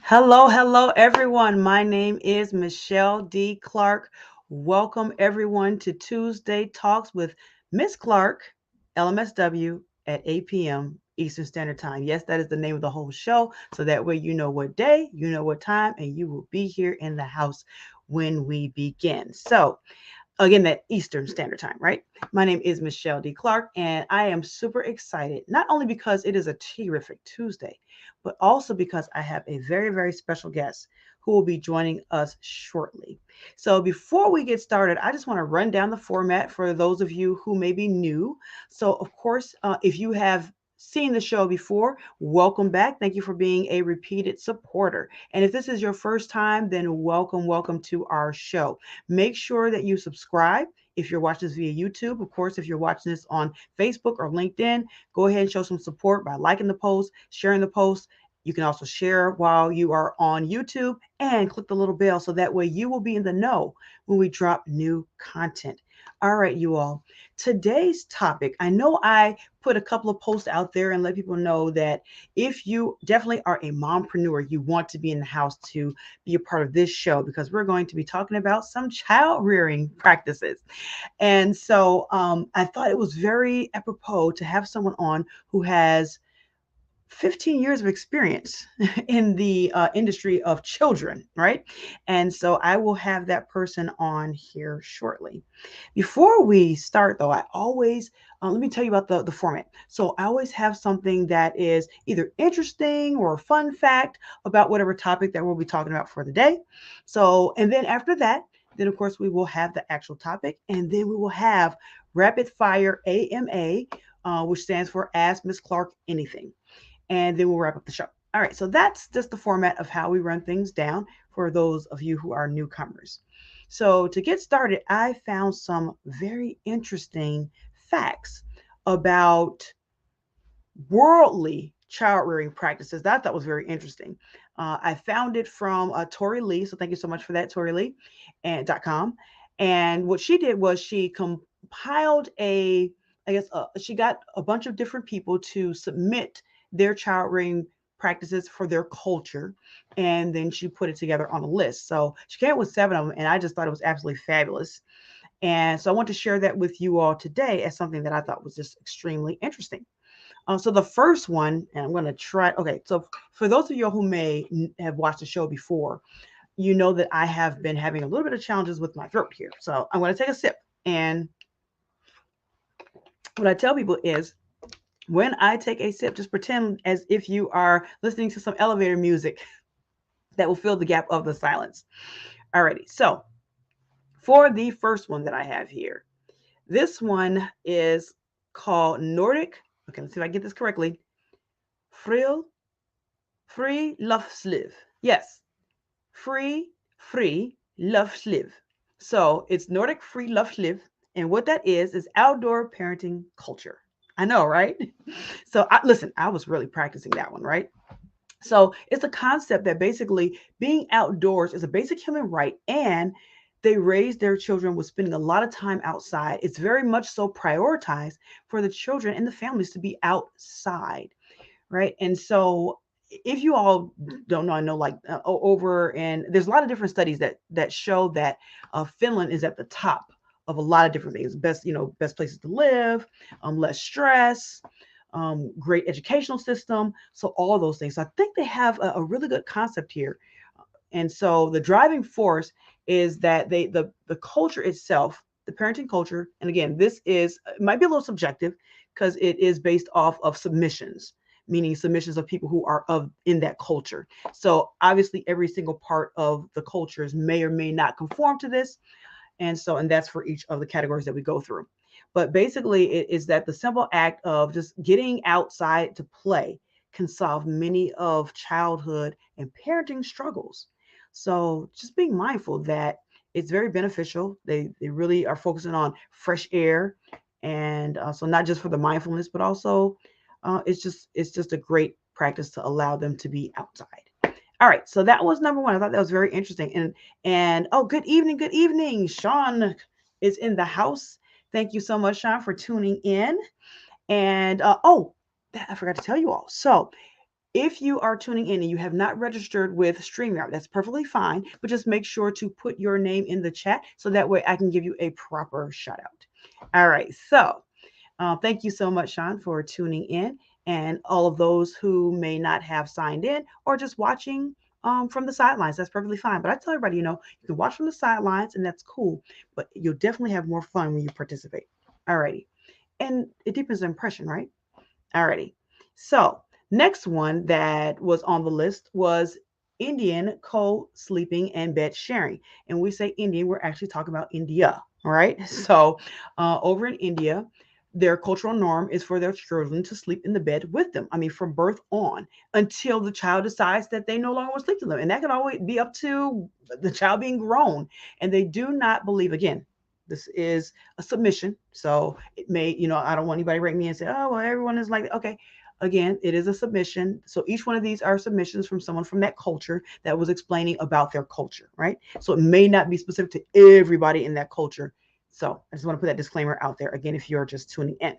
Hello, everyone. My name is Michelle D. Clark. Welcome, everyone, to Tuesday Talks with Miss Clark, LMSW, at 8 p.m. Eastern Standard Time. Yes, that is the name of the whole show. So that way you know what day, you know what time, and you will be here in the house when we begin. So, again, that Eastern Standard Time, right? My name is Michelle D. Clark, and I am super excited, not only because it is a terrific Tuesday, but also because I have a very special guest who will be joining us shortly. So before we get started, I just want to run down the format for those of you who may be new. So, of course, if you have seen the show before, welcome back. Thank you for being a repeated supporter. And if this is your first time, then welcome to our show. Make sure that you subscribe if you're watching this via YouTube. Of course, if you're watching this on Facebook or LinkedIn, go ahead and show some support by liking the post, sharing the post. You can also share while you are on YouTube and click the little bell so that way you will be in the know when we drop new content. All right, you all. Today's topic, I know I put a couple of posts out there and let people know that if you definitely are a mompreneur, you want to be in the house to be a part of this show because we're going to be talking about some child rearing practices. And so I thought it was very apropos to have someone on who has 15 years of experience in the industry of children, right? And so I will have that person on here shortly. Before we start, though, I always let me tell you about the format. So I always have something that is either interesting or a fun fact about whatever topic that we'll be talking about for the day. So, and then after that, then of course we will have the actual topic, and then we will have rapid fire AMA, which stands for Ask Miss Clark Anything, and then we'll wrap up the show. All right, so that's just the format of how we run things down for those of you who are newcomers. So, to get started, I found some very interesting facts about worldly child rearing practices that I thought was very interesting. I found it from Tori Lee, so thank you so much for that, Tori Lee, and .com. And what she did was she compiled I guess, she got a bunch of different people to submit their child rearing practices for their culture, and then she put it together on a list. So she came up with 7 of them, and I just thought it was absolutely fabulous. And so I want to share that with you all today as something that I thought was just extremely interesting. So the first one, and I'm going to try. Okay, so for those of you who may have watched the show before, you know that I have been having a little bit of challenges with my throat here. So I'm going to take a sip. And what I tell people is when I take a sip, just pretend as if you are listening to some elevator music that will fill the gap of the silence. Alrighty, so for the first one that I have here, this one is called Nordic. Okay, let's see if I get this correctly. Frill Free Lufsliv. Yes, free Lufsliv. So it's Nordic Free Lufsliv. And what that is outdoor parenting culture. I know, right? So listen, I was really practicing that one, right? So it's a concept that basically being outdoors is a basic human right, and they raise their children with spending a lot of time outside. It's very much so prioritized for the children and the families to be outside, right? And so if you all don't know, I know like over, and there's a lot of different studies that show that Finland is at the top of a lot of different things. Best, best places to live, less stress, great educational system. So all those things. So I think they have a really good concept here. And so the driving force is that the culture itself, the parenting culture, and again, this is it might be a little subjective because it is based off of submissions, meaning submissions of people who are of in that culture. So obviously every single part of the cultures may or may not conform to this. And that's for each of the categories that we go through. But basically, it is that the simple act of just getting outside to play can solve many of childhood and parenting struggles. So just being mindful that it's very beneficial. They really are focusing on fresh air, and so not just for the mindfulness, but also it's just a great practice to allow them to be outside. All right, so that was number one. I thought that was very interesting. And oh, good evening, good evening. Sean is in the house. Thank you so much, Sean, for tuning in. And I forgot to tell you all. So If you are tuning in and you have not registered with StreamYard, that's perfectly fine, but just make sure to put your name in the chat so that way I can give you a proper shout out. All right, so thank you so much, Sean, for tuning in, and all of those who may not have signed in or just watching from the sidelines. That's perfectly fine. But I tell everybody, you can watch from the sidelines, and that's cool. But you'll definitely have more fun when you participate. Alrighty, and it deepens the impression, right? Alrighty. So next one that was on the list was Indian co-sleeping and bed sharing. And we say Indian, we're actually talking about India, all right? So over in India, their cultural norm is for their children to sleep in the bed with them. I mean, from birth on until the child decides that they no longer want to sleep with them. And that can always be up to the child being grown. And they do not believe, again, this is a submission. So it may, I don't want anybody to write me and say, oh, well, everyone is like that. Okay. Again, it is a submission. So each one of these are submissions from someone from that culture that was explaining about their culture, right? So it may not be specific to everybody in that culture. So I just want to put that disclaimer out there again, if you're just tuning in.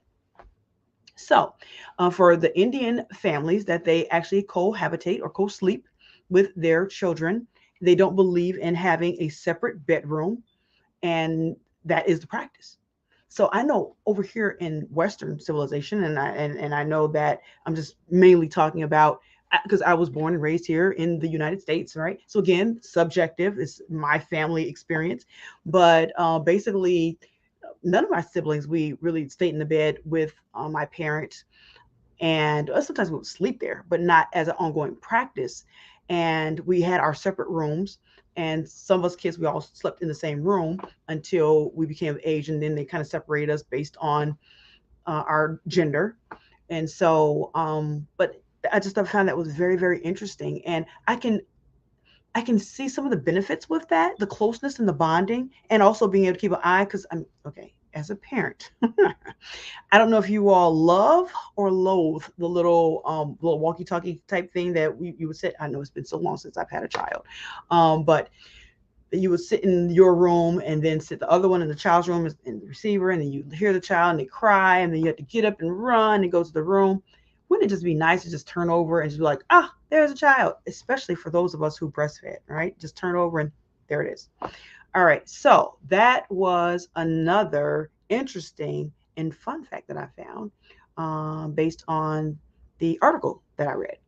So for the Indian families that they actually cohabitate or co-sleep with their children, they don't believe in having a separate bedroom, and that is the practice. So I know over here in Western civilization, and I know that I'm just mainly talking about because I was born and raised here in the United States, right? So again, subjective is my family experience, but basically, none of my siblings we really stayed in the bed with my parents, and sometimes we would sleep there, but not as an ongoing practice. And we had our separate rooms, and some of us kids we all slept in the same room until we became of age, and then they kind of separated us based on our gender. And so, but I just found that was very, very interesting, and I can see some of the benefits with that, the closeness and the bonding, and also being able to keep an eye, because I'm okay as a parent. I don't know if you all love or loathe the little walkie-talkie type thing that you would sit. I know it's been so long since I've had a child, but you would sit in your room and then sit the other one in the child's room in the receiver, and then you hear the child and they cry, and then you have to get up and run and go to the room. Wouldn't it just be nice to just turn over and just be like, ah, there's a child, especially for those of us who breastfed, right? Just turn over and there it is. All right, so that was another interesting and fun fact that I found based on the article that I read.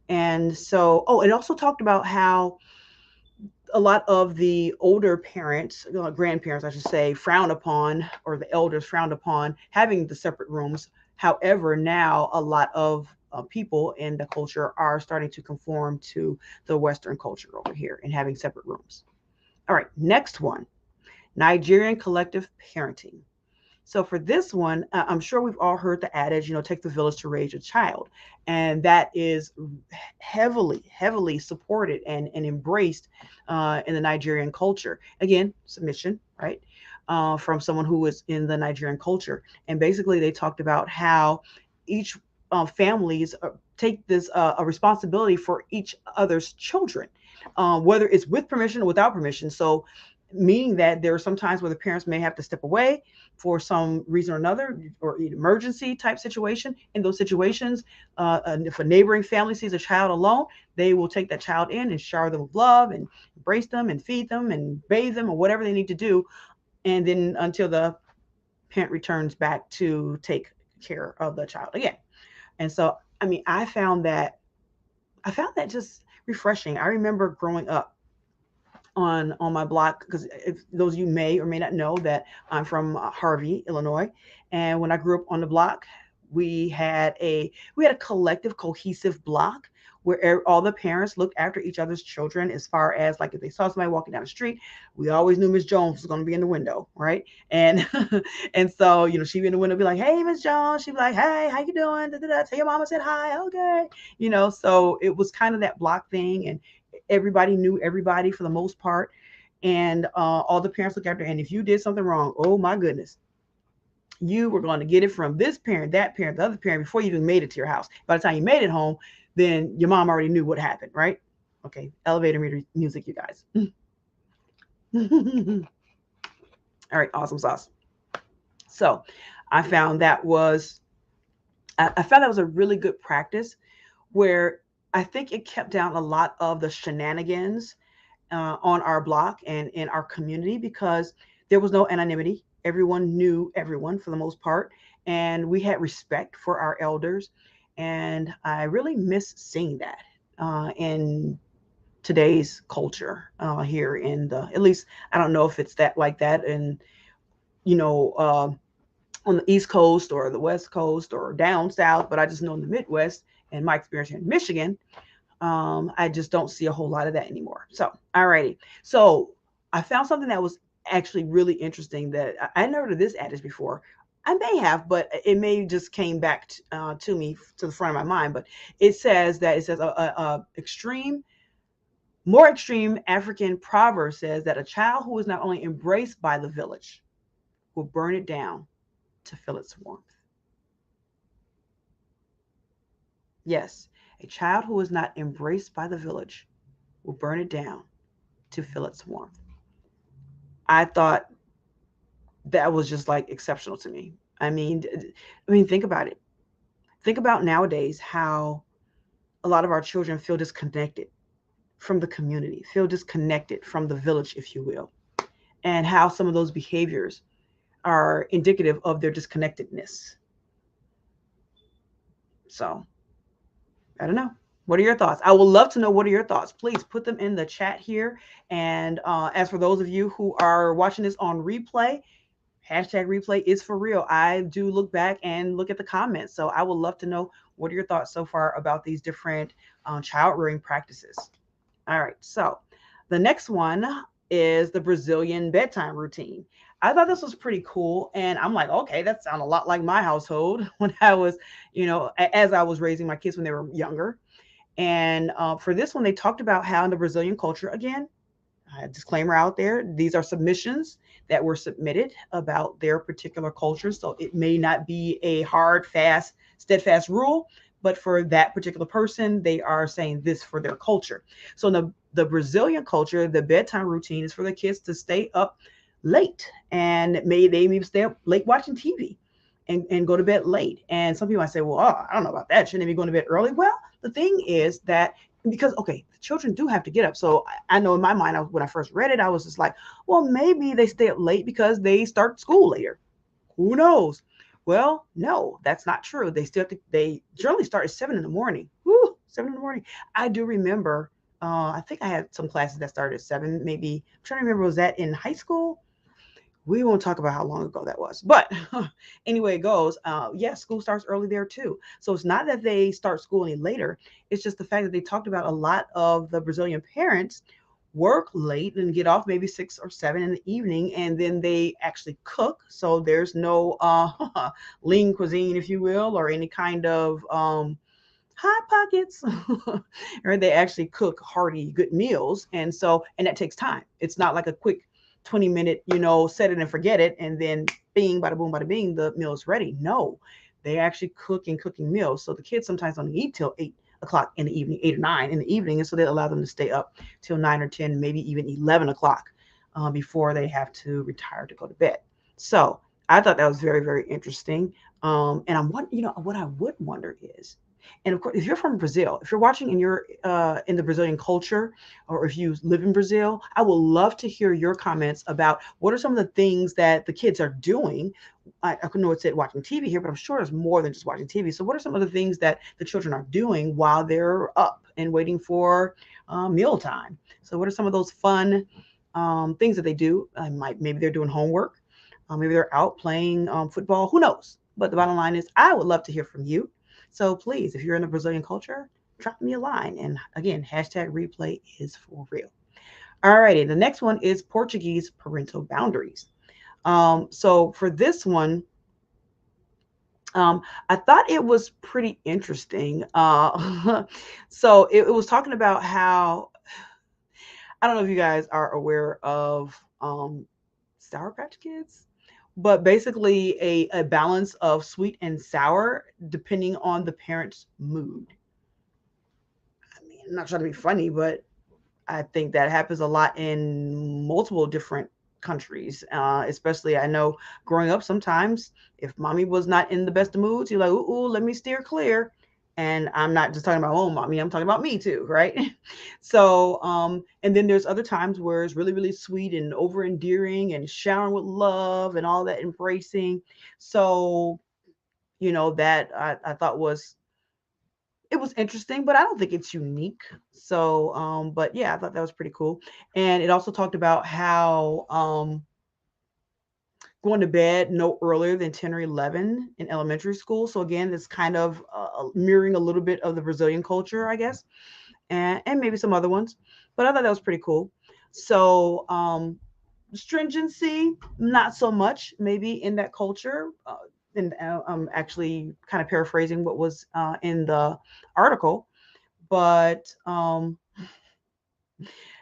And so, it also talked about how a lot of the older parents, grandparents, I should say, frown upon, or the elders frowned upon having the separate rooms. However, now a lot of people in the culture are starting to conform to the Western culture over here and having separate rooms. All right, next one, Nigerian collective parenting. So for this one, I'm sure we've all heard the adage, take the village to raise a child. And that is heavily, heavily supported and embraced in the Nigerian culture. Again, submission, right? From someone who is in the Nigerian culture. And basically they talked about how each families take this a responsibility for each other's children, whether it's with permission or without permission. So meaning that there are some times where the parents may have to step away for some reason or another, or an emergency type situation. In those situations, and if a neighboring family sees a child alone, they will take that child in and shower them with love and embrace them and feed them and bathe them or whatever they need to do. And then until the parent returns back to take care of the child again. And so, I mean, I found that just refreshing. I remember growing up on my block, because if those of you may or may not know that I'm from Harvey, Illinois, and when I grew up on the block, we had a collective, cohesive block where all the parents looked after each other's children. As far as like if they saw somebody walking down the street, we always knew Miss Jones was going to be in the window, right? And and so she'd be in the window, be like, "Hey, Miss Jones," she'd be like, "Hey, how you doing? Da-da-da. Tell your mama said hi." Okay, so it was kind of that block thing, and everybody knew everybody for the most part, and all the parents look after. And if you did something wrong, oh my goodness, you were going to get it from this parent, that parent, the other parent before you even made it to your house. By the time you made it home, then your mom already knew what happened, right? Okay, elevator music, you guys. All right, awesome sauce. So I found that was a really good practice, where I think it kept down a lot of the shenanigans on our block and in our community because there was no anonymity. Everyone knew everyone for the most part, and we had respect for our elders. And I really miss seeing that in today's culture here in the, at least I don't know if it's that like that in, you know, on the East Coast or the West Coast or down south, but I just know in the Midwest and my experience here in Michigan, I just don't see a whole lot of that anymore. So, alrighty. So I found something that was actually really interesting that I never heard of this adage before. I may have, but it may just came back to me to the front of my mind. But it says that it says a extreme, more extreme African proverb says that a child who is not only embraced by the village will burn it down to feel its warmth. Yes, a child who is not embraced by the village will burn it down to feel its warmth. I thought that was just like exceptional to me. Think about it. Think about nowadays how a lot of our children feel disconnected from the community, feel disconnected from the village, if you will, and how some of those behaviors are indicative of their disconnectedness. So, I don't know. What are your thoughts? I would love to know what are your thoughts. Please put them in the chat here. And as for those of you who are watching this on replay, hashtag replay is for real. I do look back and look at the comments. So I would love to know what are your thoughts so far about these different child rearing practices. All right. So the next one is the Brazilian bedtime routine. I thought this was pretty cool. And I'm like, okay, that sounds a lot like my household when I was, as I was raising my kids when they were younger. And for this one, they talked about how in the Brazilian culture, again, disclaimer out there, these are submissions that were submitted about their particular culture. So it may not be a hard, fast, steadfast rule, but for that particular person, they are saying this for their culture. So in the Brazilian culture, the bedtime routine is for the kids to stay up late, and they may stay up late watching TV and go to bed late. And some people might say, well, I don't know about that. Shouldn't they be going to bed early? Well, the thing is that because, okay, the children do have to get up. So I know in my mind, when I first read it, I was just like, well, maybe they stay up late because they start school later. Who knows? Well, no, that's not true. They still have to, they generally start at 7 in the morning. Woo, 7 in the morning. I do remember, I think I had some classes that started at 7, maybe. I'm trying to remember, was that in high school? We won't talk about how long ago that was. But anyway, it goes. Yes, school starts early there too. So it's not that they start school any later. It's just the fact that they talked about a lot of the Brazilian parents work late and get off maybe 6 or 7 in the evening, and then they actually cook. So there's no lean cuisine, if you will, or any kind of hot pockets. Or they actually cook hearty, good meals. And that takes time. It's not like a quick 20-minute, set it and forget it, and then bing, bada boom, bada bing, the meal is ready. No, they actually cooking meals. So the kids sometimes don't eat till 8 o'clock in the evening, 8 or 9 in the evening. And so they allow them to stay up till 9 or 10, maybe even 11 o'clock before they have to retire to go to bed. So I thought that was very, very interesting. And what I would wonder is, and of course, if you're from Brazil, if you're watching and you're in the Brazilian culture, or if you live in Brazil, I would love to hear your comments about what are some of the things that the kids are doing. I know it said watching TV here, but I'm sure it's more than just watching TV. So what are some of the things that the children are doing while they're up and waiting for mealtime? So what are some of those fun things that they do? Maybe they're doing homework. Maybe they're out playing football. Who knows? But the bottom line is I would love to hear from you. So please, if you're in the Brazilian culture, drop me a line. And again, hashtag replay is for real. All righty. The next one is Portuguese parental boundaries. So for this one, I thought it was pretty interesting. So it was talking about how, I don't know if you guys are aware of Sour Patch Kids, but basically a balance of sweet and sour depending on the parent's mood. I'm not trying to be funny, but I think that happens a lot in multiple different countries. Especially, I know growing up, sometimes if mommy was not in the best of moods, you're like, ooh, let me steer clear. And I'm not just talking about, oh, mommy, I'm talking about me too, right? So, and then there's other times where it's really, really sweet and over endearing and showering with love and all that embracing. So, that I thought it was interesting, but I don't think it's unique. So, but yeah, I thought that was pretty cool. And it also talked about how going to bed no earlier than 10 or 11 in elementary school. So again, it's kind of mirroring a little bit of the Brazilian culture, I guess, and maybe some other ones. But I thought that was pretty cool. So stringency, not so much maybe in that culture. And I'm actually kind of paraphrasing what was in the article, but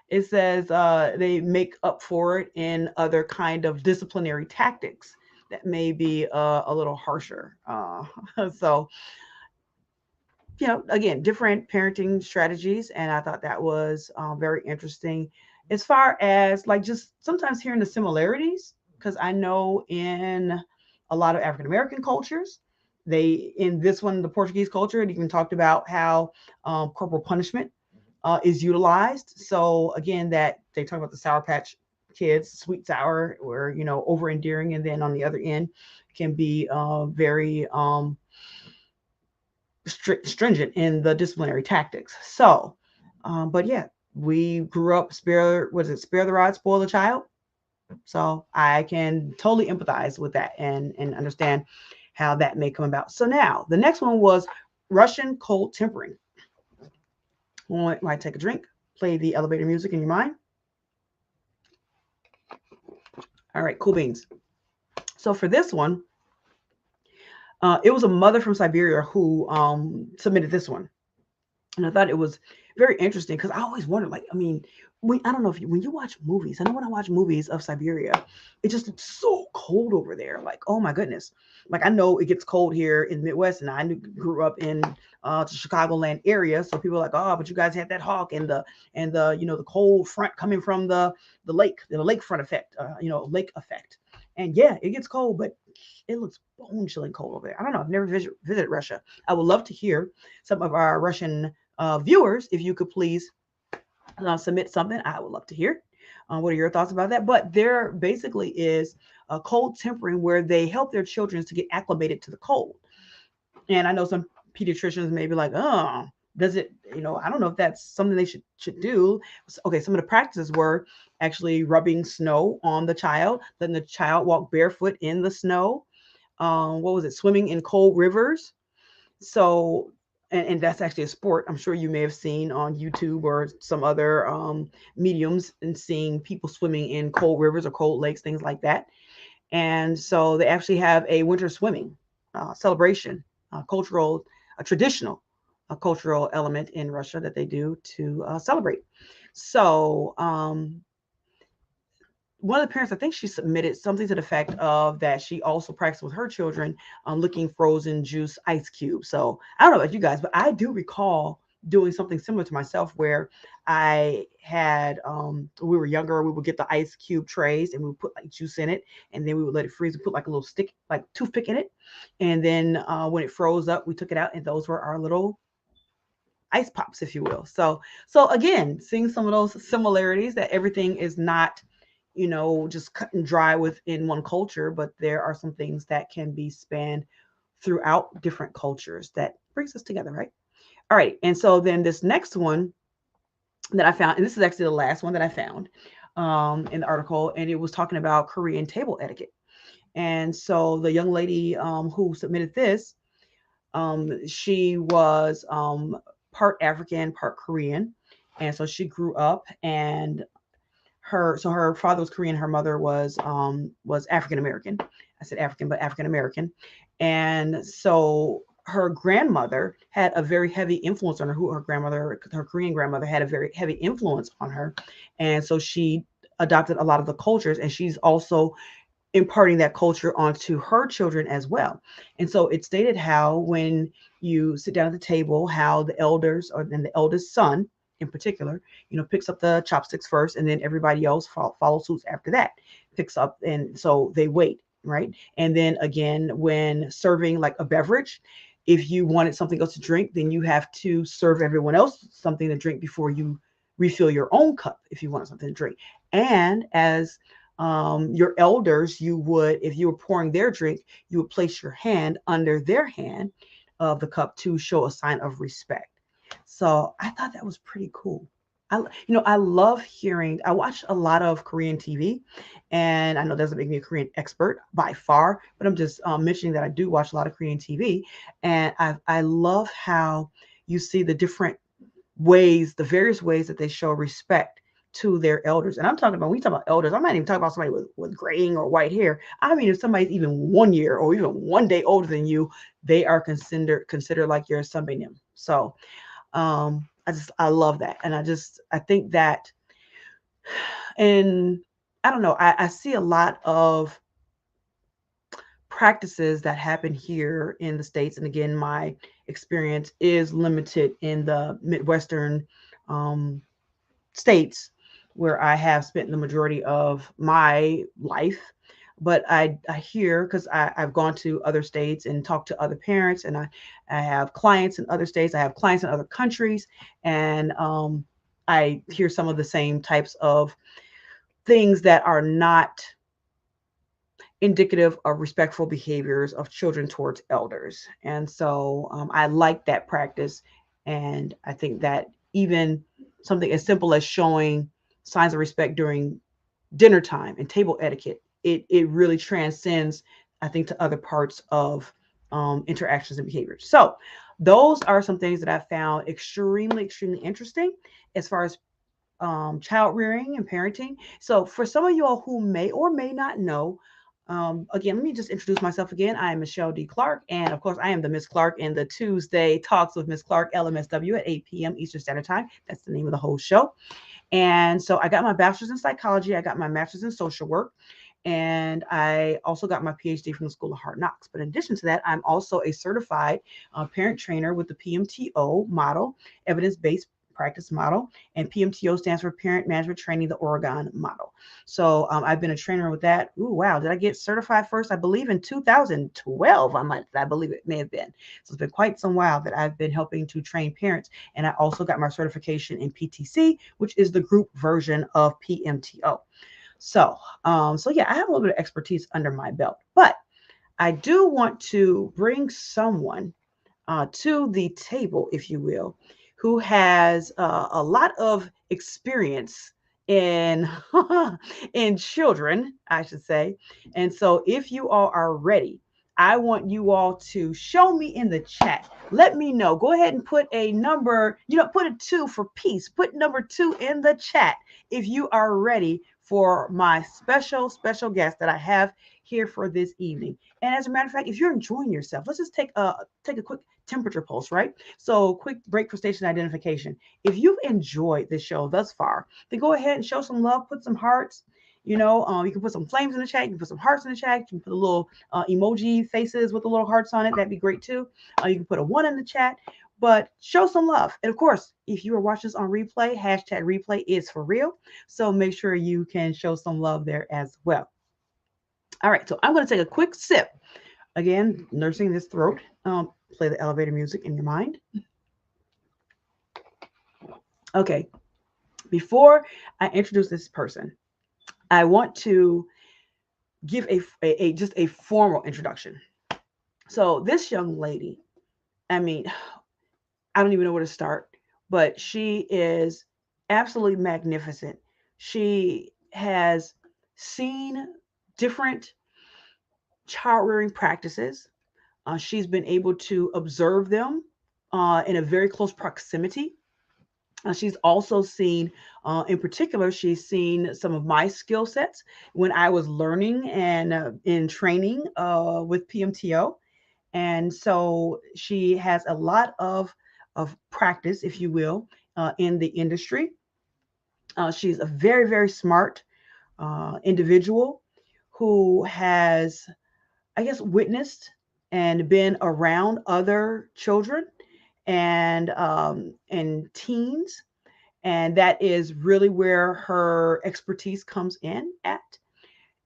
it says they make up for it in other kind of disciplinary tactics that may be a little harsher. So, again, different parenting strategies, and I thought that was very interesting. As far as like just sometimes hearing the similarities, because I know in a lot of African American cultures, they in this one, the Portuguese culture, it even talked about how corporal punishment is utilized. So again, that they talk about the Sour Patch Kids, sweet sour, or over endearing, and then on the other end can be very stringent in the disciplinary tactics. So, but yeah, we grew up spare the rod, spoil the child. So I can totally empathize with that and understand how that may come about. So now the next one was Russian cold tempering. Might take a drink, play the elevator music in your mind. All right, cool beans. So for this one, it was a mother from Siberia who submitted this one. And I thought it was very interesting because I always wondered, like, I mean, I don't know if when you watch movies, I know when I watch movies of Siberia, it just looks so cold over there. Like, oh my goodness. Like, I know it gets cold here in the Midwest, and I grew up in the Chicagoland area. So people are like, oh, but you guys had that hawk and the the cold front coming from the lakefront effect, lake effect. And yeah, it gets cold, but it looks bone chilling cold over there. I don't know. I've never visited Russia. I would love to hear some of our Russian viewers, if you could please submit something. I would love to hear. What are your thoughts about that? But there basically is a cold tempering where they help their children to get acclimated to the cold. And I know some pediatricians may be like, oh, does it, I don't know if that's something they should do. Okay, some of the practices were actually rubbing snow on the child, letting the child walk barefoot in the snow. What was it? Swimming in cold rivers. So, and that's actually a sport I'm sure you may have seen on YouTube or some other mediums, and seeing people swimming in cold rivers or cold lakes, things like that. And so they actually have a winter swimming celebration, a traditional cultural element in Russia that they do to celebrate. So one of the parents, I think she submitted something to the effect of that she also practiced with her children licking frozen juice ice cubes. So I don't know about you guys, but I do recall doing something similar to myself where I had, we were younger, we would get the ice cube trays and we would put like juice in it, and then we would let it freeze and put like a little stick, like toothpick in it. And then when it froze up, we took it out, and those were our little ice pops, if you will. So again, seeing some of those similarities, that everything is not, just cut and dry within one culture, but there are some things that can be spanned throughout different cultures that brings us together, right? All right. And so then this next one that I found, and this is actually the last one that I found in the article, and it was talking about Korean table etiquette. And so the young lady who submitted this, she was part African, part Korean. And so she grew up, and her father was Korean, her mother was African American. I said African, but African American. And so her grandmother had a very heavy influence on her. Her Korean grandmother had a very heavy influence on her. And so she adopted a lot of the cultures, and she's also imparting that culture onto her children as well. And so it stated how when you sit down at the table, how the elders, or then the eldest son in particular, picks up the chopsticks first, and then everybody else follows suit after that, picks up. And so they wait, right? And then again, when serving like a beverage, If you wanted something else to drink, then you have to serve everyone else something to drink before you refill your own cup if you wanted something to drink. And as your elders, you would, if you were pouring their drink, you would place your hand under their hand of the cup to show a sign of respect. So I thought that was pretty cool. I love hearing. I watch a lot of Korean TV, and I know that doesn't make me a Korean expert by far, but I'm just mentioning that I do watch a lot of Korean TV, and I love how you see the different ways, the various ways that they show respect to their elders. And I'm talking about, when we talk about elders, I'm not even talking about somebody with graying or white hair. I mean, if somebody's even 1 year or even 1 day older than you, they are considered like your sunbae. So I love that. And I think that, and I don't know, I see a lot of practices that happen here in the States. And again, my experience is limited in the Midwestern states where I have spent the majority of my life. But I hear, because I've gone to other states and talked to other parents, and I have clients in other states, I have clients in other countries, and I hear some of the same types of things that are not indicative of respectful behaviors of children towards elders. And so I like that practice. And I think that even something as simple as showing signs of respect during dinner time and table etiquette, it really transcends, I think, to other parts of interactions and behaviors. So those are some things that I found extremely, extremely interesting as far as child rearing and parenting. So for some of you all who may or may not know, again, let me just introduce myself again. I am Michelle D. Clark, and of course, I am the Miss Clark in the Tuesday Talks with Miss Clark, LMSW, at 8 p.m. Eastern Standard Time. That's the name of the whole show. And so I got my bachelor's in psychology. I got my master's in social work. And I also got my PhD from the School of Hard Knocks. But in addition to that, I'm also a certified parent trainer with the PMTO model, evidence-based practice model, and PMTO stands for Parent Management Training, the Oregon model. So I've been a trainer with that. Ooh, wow. Did I get certified first? I believe in 2012. I believe it may have been. So it's been quite some while that I've been helping to train parents. And I also got my certification in PTC, which is the group version of PMTO. So yeah, I have a little bit of expertise under my belt, but I do want to bring someone to the table, if you will, who has a lot of experience in in children, I should say. And so if you all are ready, I want you all to show me in the chat. Let me know. Go ahead and put a number, put a 2 for peace. Put number 2 in the chat if you are ready for my special, special guest that I have here for this evening. And as a matter of fact, if you're enjoying yourself, let's just take a quick temperature pulse, right? So quick break for station identification. If you've enjoyed this show thus far, then go ahead and show some love, put some hearts. You can put some flames in the chat. You can put some hearts in the chat. You can put a little emoji faces with the little hearts on it. That'd be great too. You can put a 1 in the chat, but show some love. And of course, if you are watching this on replay, hashtag replay is for real. So make sure you can show some love there as well. All right, so I'm going to take a quick sip. Again, nursing this throat. Play the elevator music in your mind. Okay, before I introduce this person, I want to give a just a formal introduction. So this young lady, I mean, I don't even know where to start, but she is absolutely magnificent. She has seen different child rearing practices. She's been able to observe them in a very close proximity. She's also seen, in particular, she's seen some of my skill sets when I was learning and in training with PMTO. And so she has a lot of practice, if you will, in the industry. She's a very, very smart individual who has, I guess, witnessed and been around other children and teens, and that is really where her expertise comes in at.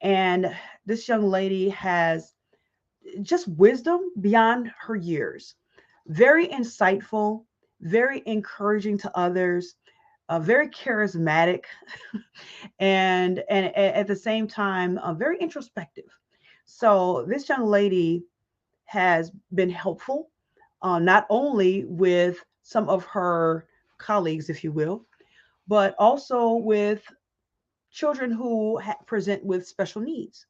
And this young lady has just wisdom beyond her years. very insightful, very encouraging to others, very charismatic, and at the same time, very introspective. So this young lady has been helpful, not only with some of her colleagues, if you will, but also with children who present with special needs.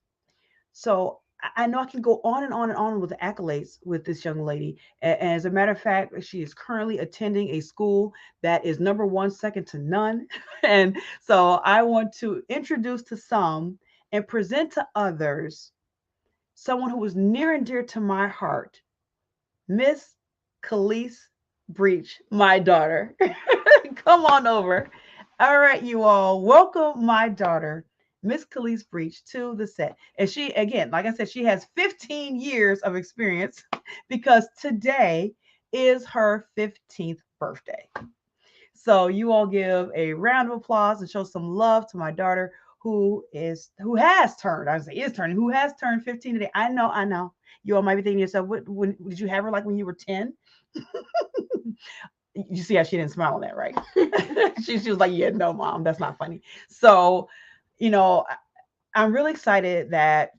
So I know I can go on and on and on with the accolades with this young lady. As a matter of fact, she is currently attending a school that is number one, second to none. And so I want to introduce to some and present to others someone who is near and dear to my heart, Miss Khalees Breach, my daughter. Come on over. All right, you all, welcome my daughter, Miss Khalees Breach, to the set. And she, again, like I said, she has 15 years of experience because today is her 15th birthday. So you all give a round of applause and show some love to my daughter who has turned, I would say is turning, who has turned 15 today. I know. You all might be thinking to yourself, when did you have her like when you were 10? You see how she didn't smile on that, right? She was like, yeah, no, mom, that's not funny. So, you know, I'm really excited that,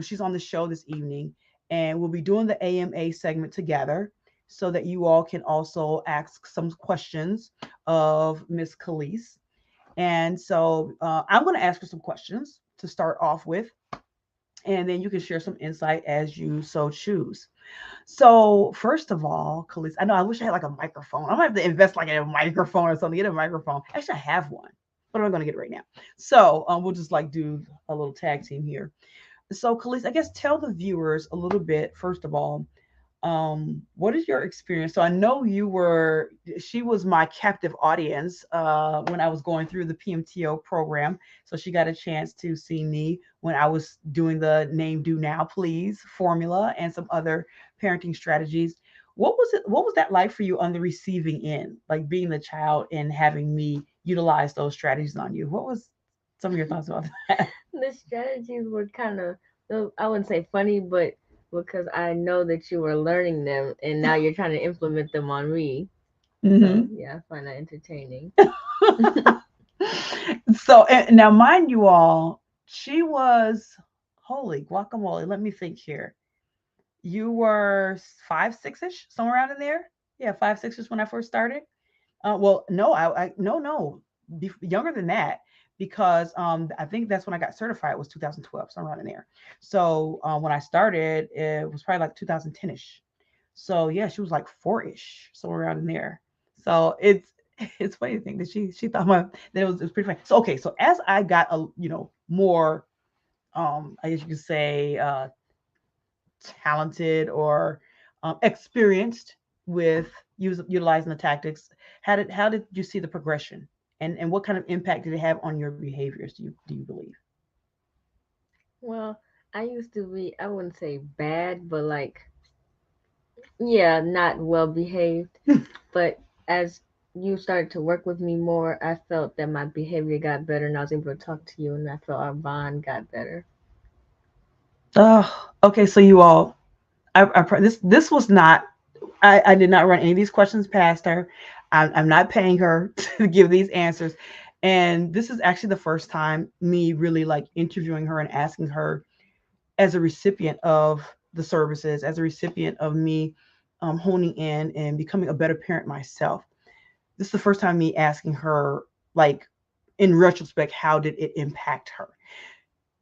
she's on the show this evening, and we'll be doing the AMA segment together so that you all can also ask some questions of Miss Khalees. And so I'm going to ask her some questions to start off with, and then you can share some insight as you so choose. So first of all, Khalees, I know I wish I had like a microphone. I might have to invest like in a microphone or something. Get a microphone. Actually, I have one, but I'm not going to get it right now. So we'll just like do a little tag team here. So Khalees, I guess tell the viewers a little bit first of all, what is your experience? So I know she was my captive audience when I was going through the PMTO program. So she got a chance to see me when I was doing the name, do now, please formula and some other parenting strategies. What was that like for you on the receiving end, like being the child and having me utilize those strategies on you? What was some of your thoughts about that? The strategies were kind of, I wouldn't say funny, but because I know that you were learning them and now you're trying to implement them on me. So Hmm. yeah, I find that entertaining. So now, mind you all, she was holy guacamole. Let me think here. You were 5, 6 ish, somewhere around in there. Yeah, 5, 6 ish when I first started. Well, no, no, younger than that because I think that's when I got certified was 2012, somewhere around in there. So when I started, it was probably like 2010 ish. So yeah, she was like 4 ish, somewhere around in there. So it's funny to think that she thought that it was pretty funny. So okay, so as I got more I guess you could say talented or experienced with utilizing the tactics, how did you see the progression, and what kind of impact did it have on your behaviors? Do you believe? Well, I used to be, I wouldn't say bad, but like, yeah, not well behaved. But as you started to work with me more, I felt that my behavior got better and I was able to talk to you and I felt our bond got better. Oh, okay. So you all, this was not. I did not run any of these questions past her. I'm not paying her to give these answers, and this is actually the first time me really like interviewing her and asking her as a recipient of the services, as a recipient of me honing in and becoming a better parent myself. This is the first time me asking her, like, in retrospect, how did it impact her?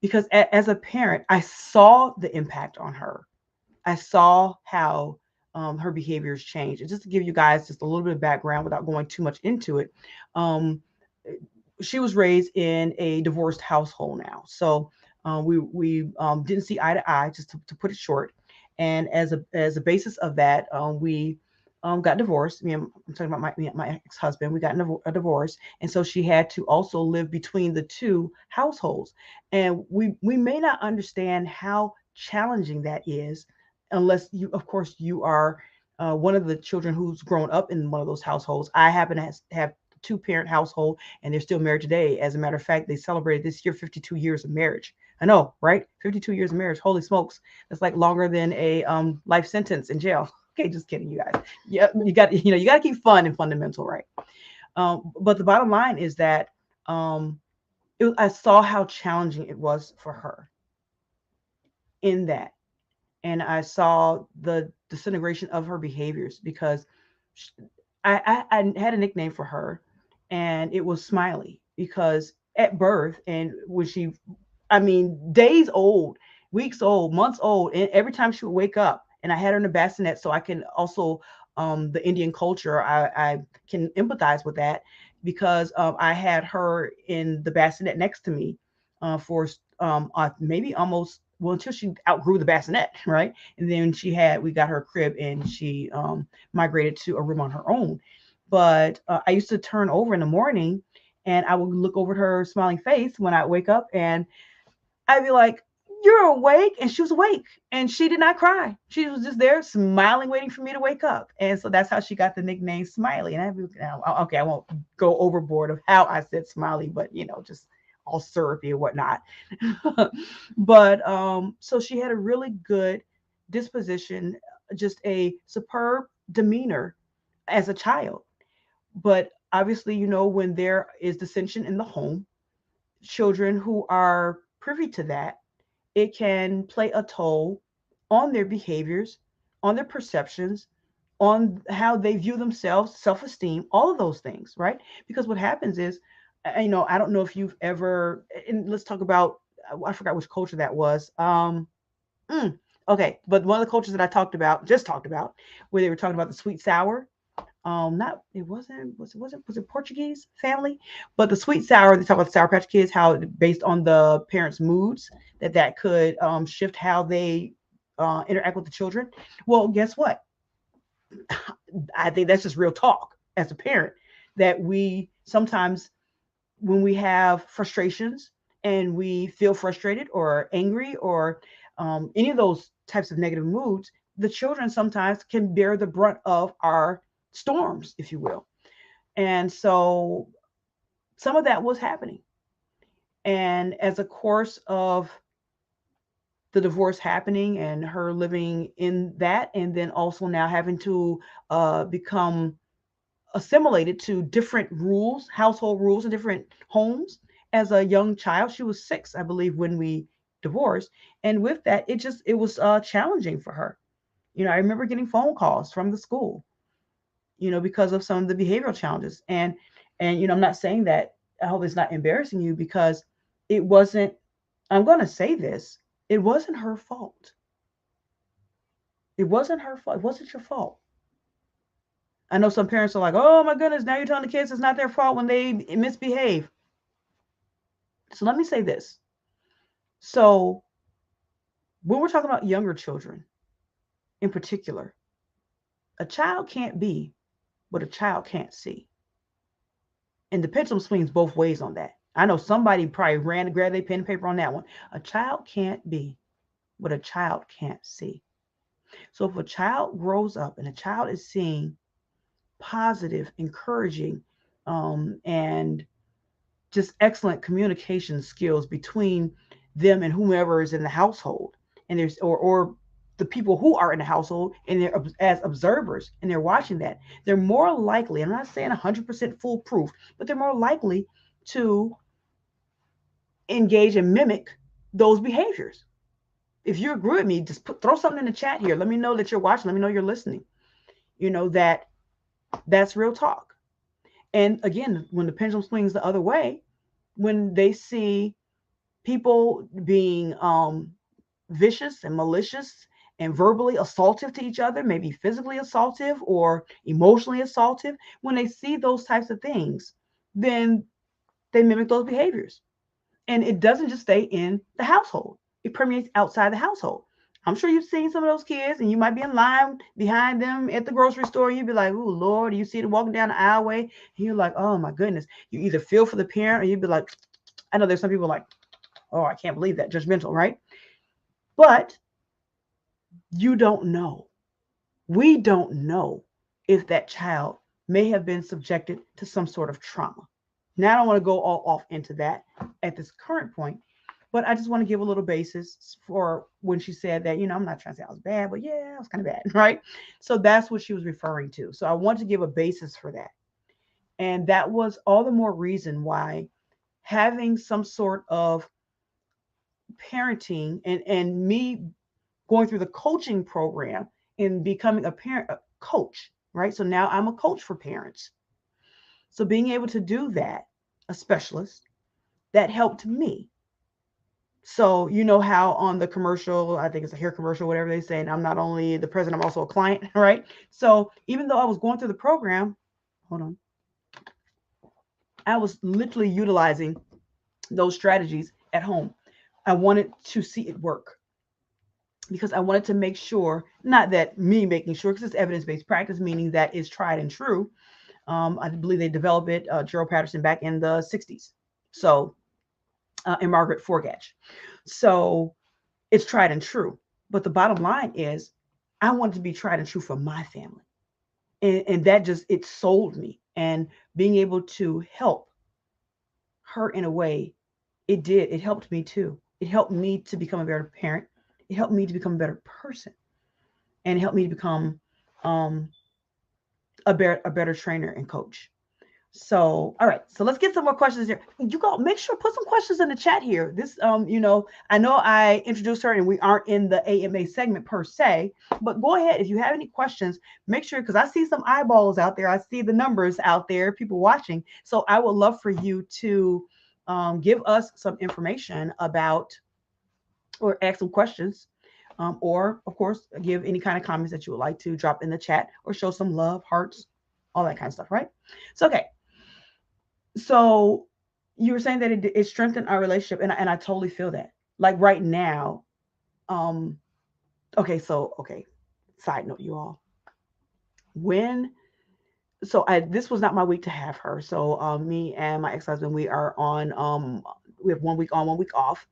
Because as a parent, I saw the impact on her. I saw how her behaviors changed. And just to give you guys just a little bit of background without going too much into it, um, she was raised in a divorced household now. So we didn't see eye to eye, just to put it short. And as a basis of that, we got divorced. I'm talking about my ex husband. We got a divorce, and so she had to also live between the two households. And we may not understand how challenging that is, unless you, of course, you are one of the children who's grown up in one of those households. I happen to have two-parent household, and they're still married today. As a matter of fact, they celebrated this year 52 years of marriage. I know, right? 52 years of marriage. Holy smokes. That's like longer than a life sentence in jail. Okay, just kidding, you guys. Yeah, you got to keep fun and fundamental, right? But the bottom line is that um, I saw how challenging it was for her in that, and I saw the disintegration of her behaviors because sh I had a nickname for her, and it was Smiley because at birth and when she, I mean, days old, weeks old, months old, and every time she would wake up, and I had her in a bassinet, so I can also the Indian culture, I can empathize with that because I had her in the bassinet next to me for maybe almost well until she outgrew the bassinet, right? And then we got her a crib and she migrated to a room on her own. But I used to turn over in the morning and I would look over at her smiling face when I wake up and I'd be like, "You're awake," and she was awake, and she did not cry. She was just there, smiling, waiting for me to wake up, and so that's how she got the nickname Smiley. And okay, I won't go overboard of how I said Smiley, but just all syrupy or whatnot. But so she had a really good disposition, just a superb demeanor as a child. But obviously, when there is dissension in the home, children who are privy to that, it can play a toll on their behaviors, on their perceptions, on how they view themselves, self esteem, all of those things, right? Because what happens is, I don't know if you've ever, and let's talk about, I forgot which culture that was. Mm, okay, but one of the cultures that just talked about, where they were talking about the sweet sour, not it was it Portuguese family, but the sweet sour, they talk about the Sour Patch Kids, how based on the parents' moods that could shift how they interact with the children. Well, guess what? I think that's just real talk as a parent, that we sometimes, when we have frustrations and we feel frustrated or angry or any of those types of negative moods, the children sometimes can bear the brunt of our storms, if you will. And so some of that was happening. And as a course of the divorce happening and her living in that, and then also now having to become assimilated to different rules, household rules in different homes as a young child. She was 6, I believe, when we divorced. And with that, it was challenging for her. I remember getting phone calls from the school, because of some of the behavioral challenges. And I'm not saying that, I hope it's not embarrassing you, because it wasn't, I'm going to say this, it wasn't her fault. It wasn't her fault. It wasn't your fault. I know some parents are like, oh my goodness, now you're telling the kids it's not their fault when they misbehave. So let me say this. So when we're talking about younger children in particular, a child can't be what a child can't see. And the pendulum swings both ways on that. I know somebody probably ran to grab their pen and paper on that one. A child can't be what a child can't see. So if a child grows up and a child is seeing positive, encouraging, and just excellent communication skills between them and whomever is in the household, and there's or the people who are in the household, and they're as observers and they're watching that, they're more likely, I'm not saying 100% foolproof, but they're more likely to engage and mimic those behaviors. If you agree with me, just throw something in the chat here. Let me know that you're watching. Let me know you're listening. That's real talk. And again, when the pendulum swings the other way, when they see people being vicious and malicious and verbally assaultive to each other, maybe physically assaultive or emotionally assaultive, when they see those types of things, then they mimic those behaviors. And it doesn't just stay in the household, it permeates outside the household. I'm sure you've seen some of those kids, and you might be in line behind them at the grocery store, and you'd be like, oh, Lord, and you see them walking down the aisleway, and you're like, oh, my goodness. You either feel for the parent, or you'd be like, I know there's some people like, oh, I can't believe that, judgmental, right? But you don't know. We don't know if that child may have been subjected to some sort of trauma. Now, I don't want to go all off into that at this current point, But I just want to give a little basis for when she said that, I'm not trying to say I was bad, but yeah, I was kind of bad, right? So that's what she was referring to. So I want to give a basis for that. And that was all the more reason why having some sort of parenting and me going through the coaching program and becoming a parent a coach, right? So now I'm a coach for parents. So being able to do that, a specialist, that helped me. So you know how on the commercial, I think it's a hair commercial, whatever they say, and I'm not only the president, I'm also a client, right? So even though I was going through the program, hold on, I was literally utilizing those strategies at home. I wanted to see it work because I wanted to make sure, not that me making sure, because it's evidence based practice, meaning that it's tried and true. I believe they developed it, Gerald Patterson, back in the 60s. So, and Margaret Forgach. So it's tried and true. But the bottom line is, I wanted to be tried and true for my family. And that just, it sold me. And being able to help her in a way, it did. It helped me too. It helped me to become a better parent. It helped me to become a better person. And it helped me to become um, a better trainer and coach. So, all right. So let's get some more questions here. You go make sure put some questions in the chat here. This, I know I introduced her and we aren't in the AMA segment per se, but go ahead if you have any questions. Make sure because I see some eyeballs out there. I see the numbers out there, people watching. So I would love for you to give us some information about or ask some questions. Or, of course, give any kind of comments that you would like to drop in the chat or show some love, hearts, all that kind of stuff, right? So, okay. So you were saying that it strengthened our relationship, and I totally feel that. Like right now, um, okay, so okay, side note, you all, when so I this was not my week to have her. So me and my ex-husband, we are on we have 1 week on, 1 week off,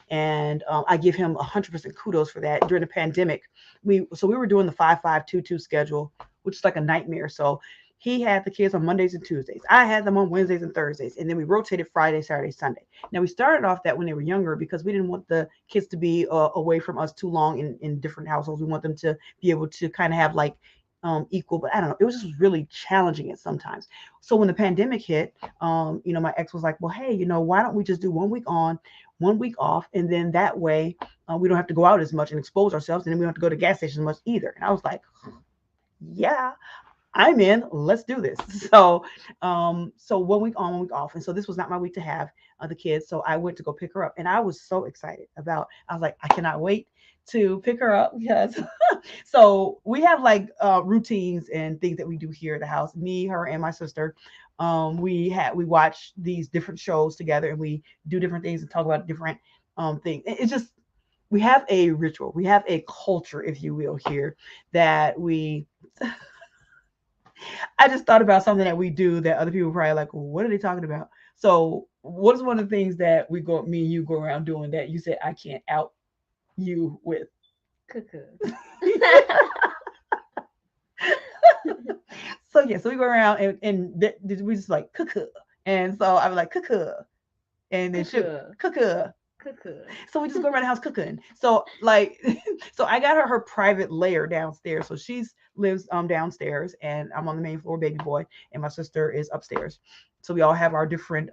and I give him 100% kudos for that. During the pandemic, we were doing the 5-5-2-2 schedule, which is like a nightmare. So he had the kids on Mondays and Tuesdays. I had them on Wednesdays and Thursdays, and then we rotated Friday, Saturday, Sunday. Now we started off that when they were younger because we didn't want the kids to be away from us too long in different households. We want them to be able to kind of have like equal, but I don't know. It was just really challenging at sometimes. So when the pandemic hit, my ex was like, well, hey, why don't we just do 1 week on, 1 week off, and then that way we don't have to go out as much and expose ourselves, and then we don't have to go to gas stations much either. And I was like, yeah, I'm in. Let's do this. So 1 week on, 1 week off, and so this was not my week to have the kids. So I went to go pick her up, and I was so excited about. I was like, I cannot wait to pick her up because so we have like routines and things that we do here at the house. Me, her, and my sister. We watch these different shows together, and we do different things and talk about different things. It's just we have a ritual, we have a culture, if you will, here that we I just thought about something that we do that other people probably like, well, what are they talking about? So, what is one of the things that me and you go around doing that you said I can't out you with? Cuckoo. So yeah, so we go around and we just like cuckoo, and so I was like cuckoo, and then she Cuckoo. cuckoo. Cuckoo. So we just go around the house cooking. So like, so I got her private layer downstairs. So she's lives downstairs, and I'm on the main floor, baby boy, and my sister is upstairs. So we all have our different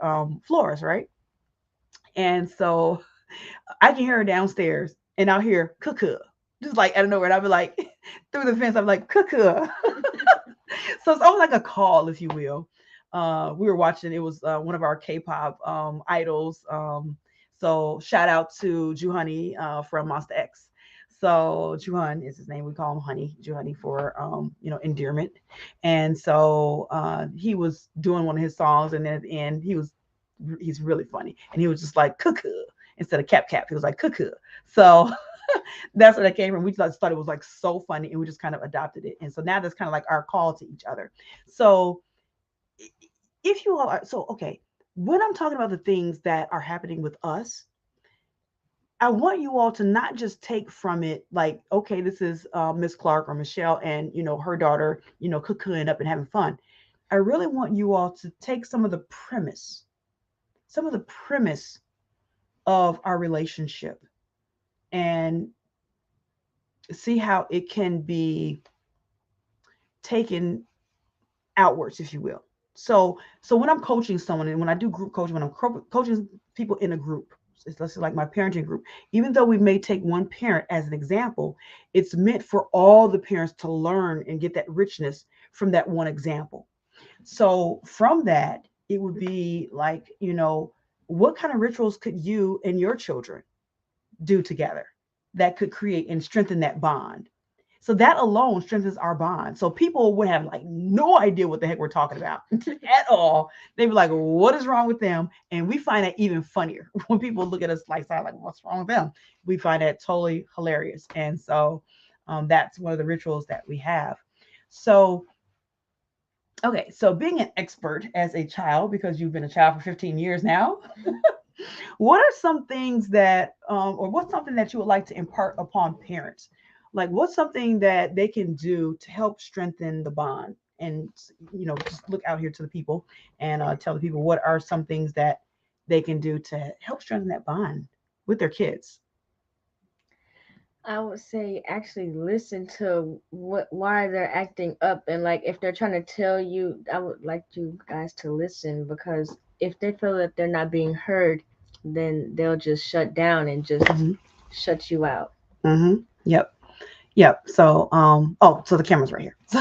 floors, right? And so I can hear her downstairs, and I'll hear cuckoo, just like out of nowhere. And I'll be like, through the fence, I'm like cuckoo. So it's almost like a call, if you will. We were watching. It was one of our K-pop idols. So shout out to Juhani from Monster X. So Juhan is his name. We call him Honey, Juhani for endearment. And so he was doing one of his songs, and then at the end he's really funny, and he was just like cuckoo instead of cap cap. He was like cuckoo. So that's where that came from. We just thought it was like so funny, and we just kind of adopted it. And so now that's kind of like our call to each other. So if you all are so okay, when I'm talking about the things that are happening with us, I want you all to not just take from it like, okay, this is Miss Clark or Michelle and her daughter, cooking up and having fun. I really want you all to take some of the premise of our relationship and see how it can be taken outwards, if you will. So when I'm coaching someone and when I do group coaching, when I'm coaching people in a group, let's say like my parenting group, even though we may take one parent as an example, it's meant for all the parents to learn and get that richness from that one example. So from that, it would be like, what kind of rituals could you and your children do together that could create and strengthen that bond? So that alone strengthens our bond. So people would have like no idea what the heck we're talking about at all. They'd be like, what is wrong with them? And we find that even funnier when people look at us like, what's wrong with them? We find that totally hilarious. And so that's one of the rituals that we have. So, okay. So being an expert as a child, because you've been a child for 15 years now, what are some things that, or what's something that you would like to impart upon parents? Like, what's something that they can do to help strengthen the bond? And, just look out here to the people and tell the people what are some things that they can do to help strengthen that bond with their kids. I would say actually listen to why they're acting up, and like if they're trying to tell you, I would like you guys to listen, because if they feel that they're not being heard, then they'll just shut down and just Mm-hmm. shut you out. Mm-hmm. Yep. Yep. So, so the camera's right here. So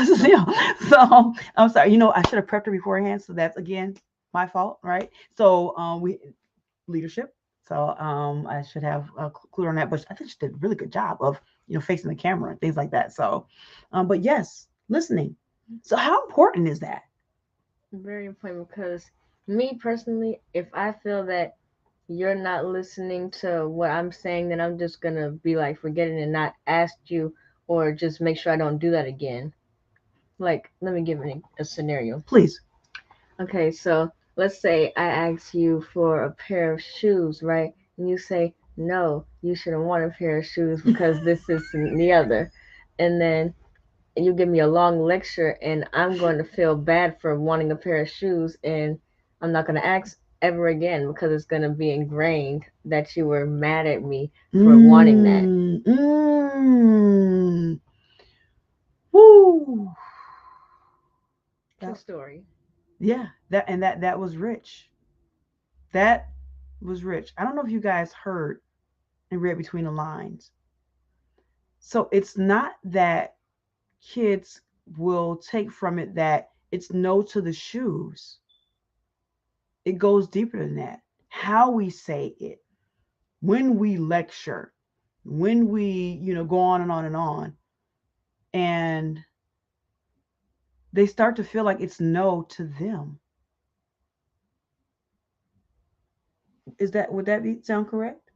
I'm sorry. I should have prepped her beforehand. So that's again my fault, right? So, we leadership. So, I should have clued on that. But I think she did a really good job of facing the camera and things like that. So, but yes, listening. So, how important is that? Very important, because me personally, if I feel that you're not listening to what I'm saying, then I'm just gonna be like, forget it and not ask you, or just make sure I don't do that again. Like, let me give a scenario. Please. Okay, so let's say I ask you for a pair of shoes, right? And you say, no, you shouldn't want a pair of shoes because this is the other. And then you give me a long lecture, and I'm going to feel bad for wanting a pair of shoes, and I'm not going to ask ever again, because it's going to be ingrained that you were mad at me for wanting that. Mm, mm, woo. True That, story. yeah, that was rich. That was rich. I don't know if you guys heard and read between the lines. So it's not that kids will take from it that it's no to the shoes. It goes deeper than that. How we say it, when we lecture, when we, go on and on and on, and they start to feel like it's no to them. Would that be sound correct?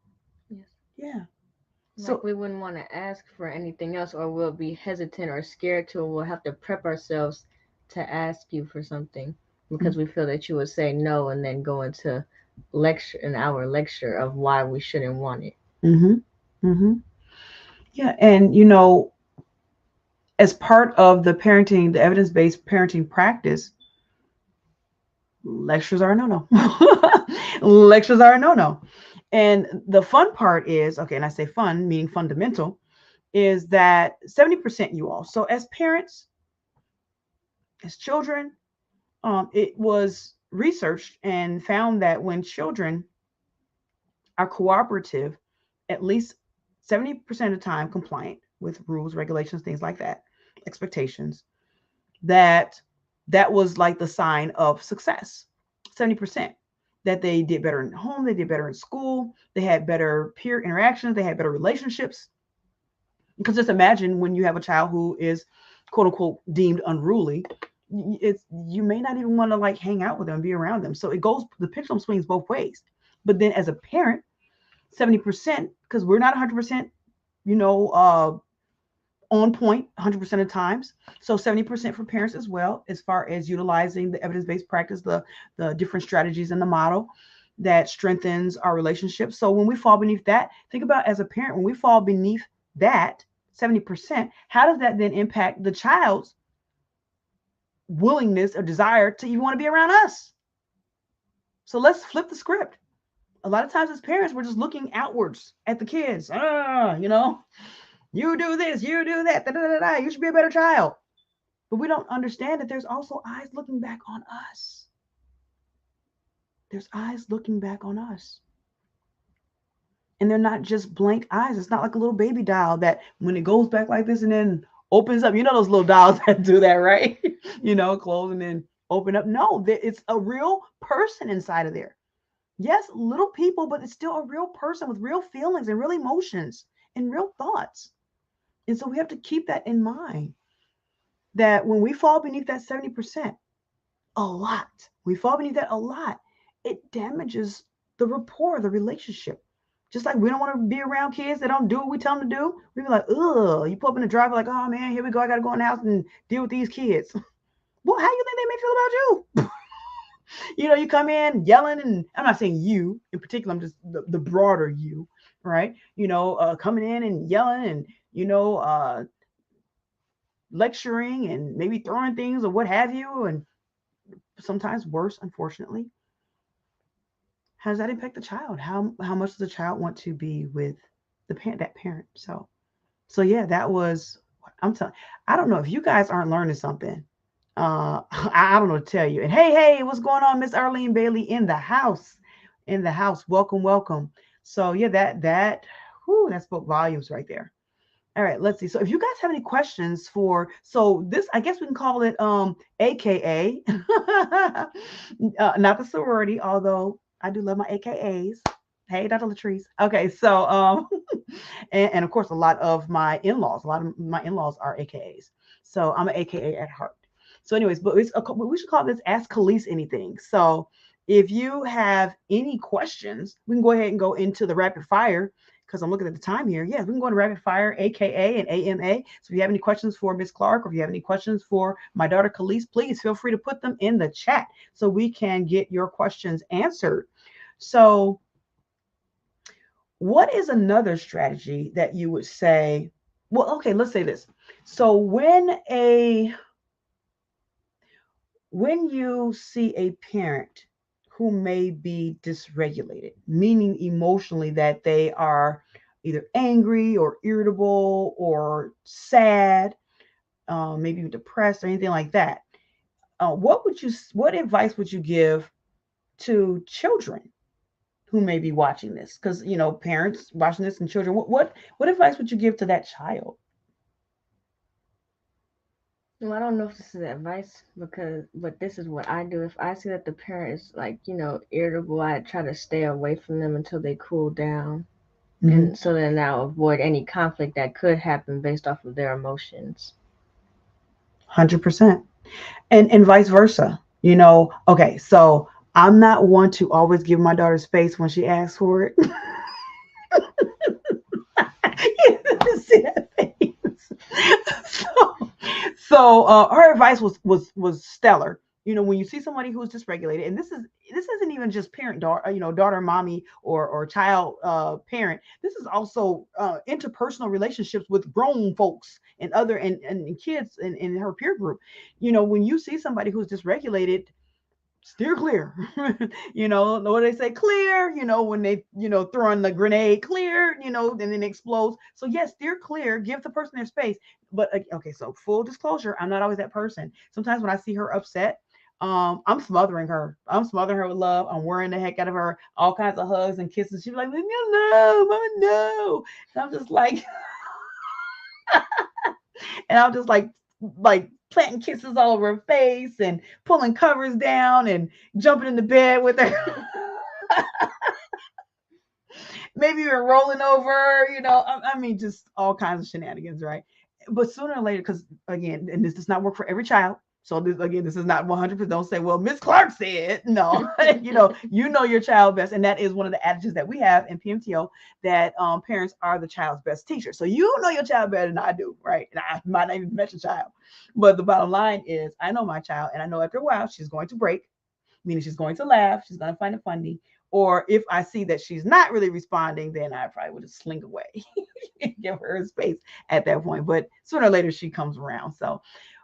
Yes. Yeah. Like So, we wouldn't want to ask for anything else, or we'll be hesitant or scared to, we'll have to prep ourselves to ask you for something, because we feel that you would say no and then go into an hour lecture of why we shouldn't want it. mm-hmm, mm-hmm. Yeah, and as part of the evidence-based parenting practice, lectures are a no-no. Lectures are a no-no. And the fun part is, okay, and I say fun, meaning fundamental, is that 70% you all. So as parents, as children, it was researched and found that when children are cooperative, at least 70% of the time compliant with rules, regulations, things like that, expectations, that that was like the sign of success. 70%. That they did better in home, they did better in school, they had better peer interactions, they had better relationships. Because just imagine when you have a child who is quote unquote deemed unruly, you may not even want to like hang out with them, be around them. So the pendulum swings both ways. But then as a parent, 70%, because we're not 100%, you know, uh, on point 100% of times. So 70% for parents as well, as far as utilizing the evidence-based practice, the different strategies in the model that strengthens our relationship. So when we fall beneath that, think about as a parent, when we fall beneath that 70%, how does that then impact the child's willingness or desire to even want to be around us? So let's flip the script. A lot of times as parents, we're just looking outwards at the kids. You do this, you do that, da, da, da, da. You should be a better child. But we don't understand that there's also eyes looking back on us. There's eyes looking back on us. And they're not just blank eyes. It's not like a little baby doll that when it goes back like this and then opens up. You know those little dolls that do that, right? Close and then open up. No, it's a real person inside of there. Yes, little people, but it's still a real person with real feelings and real emotions and real thoughts. And so we have to keep that in mind that when we fall beneath that 70%, a lot, we fall beneath that a lot, it damages the rapport, the relationship. Just like we don't want to be around kids that don't do what we tell them to do. We be like, ugh, you pull up in the driveway like, oh man, here we go. I got to go in the house and deal with these kids. Well, how do you think they may feel about you? You come in yelling, and I'm not saying you in particular, I'm just the broader you, right? Coming in and yelling and, lecturing and maybe throwing things or what have you, and sometimes worse, unfortunately. How does that impact the child? How much does the child want to be with that parent? So yeah, that was I'm telling. I don't know if you guys aren't learning something. I don't know to tell you. And hey, what's going on, Miss Arlene Bailey in the house? In the house. Welcome, welcome. So yeah, that spoke volumes right there. All right, let's see. So if you guys have any questions for this, I guess we can call it AKA, not the sorority, although I do love my AKAs. Hey, Dr. Latrice. Okay, so and of course, a lot of my in-laws are AKAs. So I'm an AKA at heart. So, anyways, but we should call this Ask Khalees Anything. So if you have any questions, we can go ahead and go into the rapid fire because I'm looking at the time here. Yes, we can go into rapid fire, AKA and AMA. So if you have any questions for Miss Clark, or if you have any questions for my daughter Khalees, please feel free to put them in the chat so we can get your questions answered. So what is another strategy that you would say? Well, okay, let's say this. So when you see a parent who may be dysregulated, meaning emotionally that they are either angry or irritable or sad, maybe depressed or anything like that, what advice would you give to children who may be watching this? Because parents watching this and children, what advice would you give to that child? Well, I don't know if this is advice but this is what I do. If I see that the parent is like, irritable, I try to stay away from them until they cool down. Mm-hmm. And so then I'll avoid any conflict that could happen based off of their emotions. 100%. And vice versa. Okay, so I'm not one to always give my daughter space when she asks for it. You see that face? So, so her advice was stellar. When you see somebody who's dysregulated, and this isn't even just parent daughter, daughter, mommy, or child parent. This is also interpersonal relationships with grown folks and and kids in her peer group. When you see somebody who's dysregulated, steer clear. What they say, clear, when they, throwing the grenade, clear, and then it explodes. So yes, steer clear, give the person their space. But okay, so full disclosure, I'm not always that person. Sometimes when I see her upset, I'm smothering her. I'm smothering her with love. I'm worrying the heck out of her, all kinds of hugs and kisses. She's like, leave me alone, mama, no. And I'm just like, and I'm just like planting kisses all over her face and pulling covers down and jumping in the bed with her. Maybe even rolling over, I mean, just all kinds of shenanigans, right? But sooner or later, because again, and this does not work for every child. So this is not 100%. Don't say, well, Miss Clark said no. you know your child best, and that is one of the adages that we have in PMTO, that parents are the child's best teacher. So you know your child better than I do, right? And I might not even met your child, but the bottom line is, I know my child, and I know after a while she's going to break, meaning she's going to laugh, she's going to find it funny. Or if I see that she's not really responding, then I probably would just slink away and give her space at that point. But sooner or later, she comes around. So,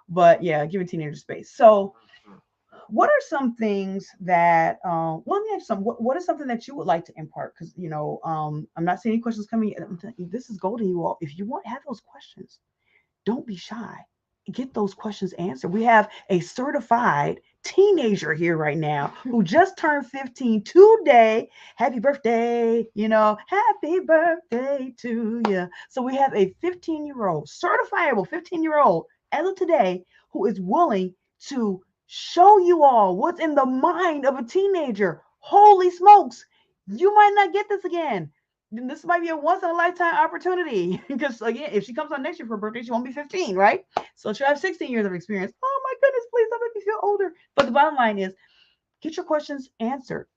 but yeah, giving teenagers space. So, what are some things that well, let me ask some what is something that you would like to impart? Because I'm not seeing any questions coming in. This is golden, you all. If you want have those questions, don't be shy. Get those questions answered. We have a certified teenager here right now who just turned 15 today. Happy birthday, happy birthday to you. So we have a 15-year-old, certifiable 15-year-old as of today, who is willing to show you all what's in the mind of a teenager. Holy smokes, you might not get this again. This might be a once in a lifetime opportunity because again, if she comes on next year for her birthday, she won't be 15, right? So she'll have 16 years of experience. Oh my goodness, please don't make me feel older. But the bottom line is get your questions answered.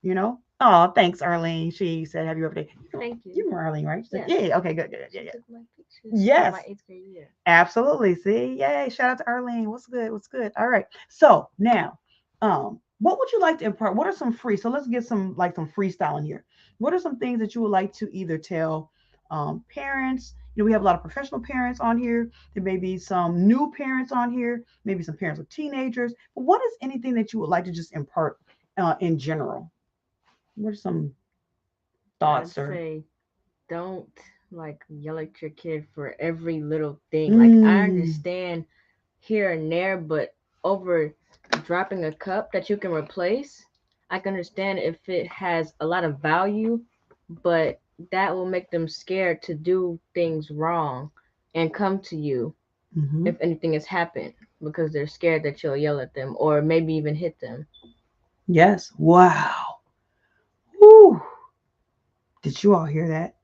Oh, thanks, Arlene. She said, happy birthday. Thank you. You were Arlene, right? She said, Yes. yeah, okay, good. Yeah, She yeah. took my pictures Yes. for my 8th grade year. Absolutely. See, yay! Shout out to Arlene. What's good? What's good? All right. So now, what would you like to impart? What are some free? So let's get some freestyle in here. What are some things that you would like to either tell parents? We have a lot of professional parents on here. There may be some new parents on here. Maybe some parents with teenagers. But what is anything that you would like to just impart in general? What are some thoughts, I'd sir? say don't like yell at your kid for every little thing. Like I Mm, understand here and there, but over dropping a cup that you can replace, I can understand if it has a lot of value, but that will make them scared to do things wrong and come to you hmm. if anything has happened because they're scared that you'll yell at them or maybe even hit them. Yes. Wow. Woo. Did you all hear that?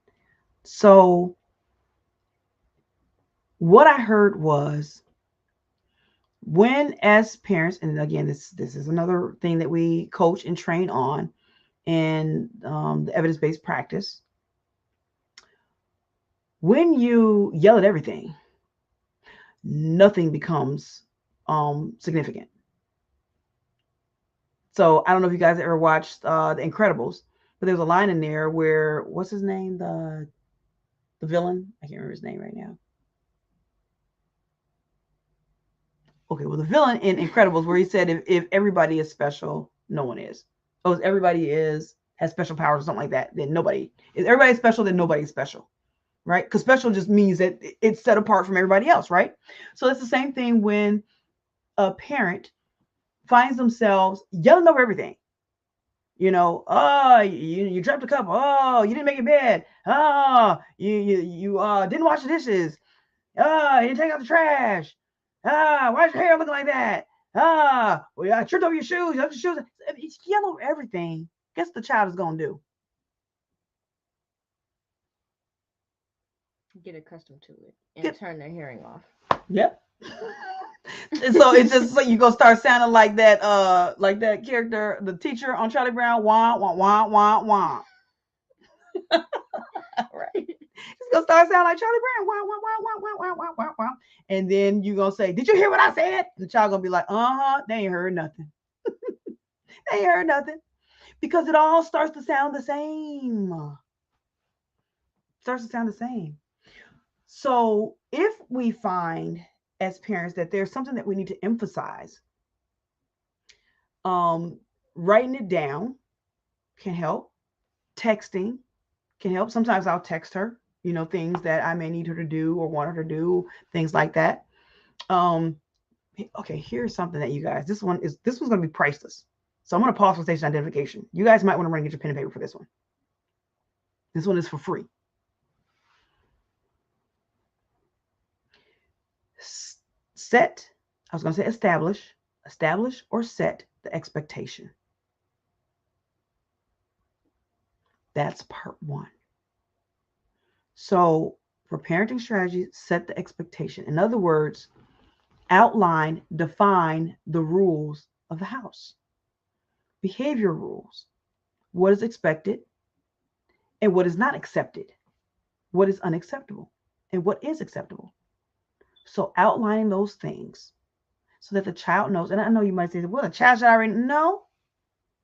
So what I heard was when as parents, and again, this is another thing that we coach and train on in the evidence-based practice. When you yell at everything, nothing becomes significant. So I don't know if you guys ever watched The Incredibles, but there's a line in there where what's his name, the villain? I can't remember his name right now. Okay, well, the villain in Incredibles, where he said, if everybody is special, no one is. Oh, if everybody has special powers or something like that, then nobody. If everybody's special, then nobody's special, right? Because special just means that it's set apart from everybody else, right? So it's the same thing when a parent finds themselves yelling over everything. Oh, you dropped a cup. Oh, you didn't make your bed. Oh, you didn't wash the dishes. You didn't take out the trash. Why is your hair looking like that? Well, I tripped over your shoes. Your shoes. If you yell over everything, guess the child is gonna do. Get accustomed to it and Get, turn their hearing off. yep. And so it's just so you gonna start sounding like that character, the teacher on Charlie Brown. Wah wah wah wah wah. Right. It's gonna start sounding like Charlie Brown. Wah wah wah wah wah wah wah wah wah. And then you gonna say, "Did you hear what I said?" The child gonna be like, "Uh-huh, they ain't heard nothing. They ain't heard nothing." Because it all starts to sound the same. Starts to sound the same. So if we find as parents that there's something that we need to emphasize, um, writing it down can help. Texting can help. Sometimes I'll text her, things that I may need her to do or want her to do, things like that. Um, okay, here's something that you guys, this one's gonna be priceless. So I'm gonna pause for station identification. You guys might want to run and get your pen and paper for this one. This one is for free. Set, I was gonna say establish or set the expectation. That's part one. So for parenting strategies, set the expectation. In other words, define the rules of the house. Behavior rules. What is expected and what is not accepted. What is unacceptable and what is acceptable. So outlining those things so that the child knows. And I know you might say, well, the child should already know.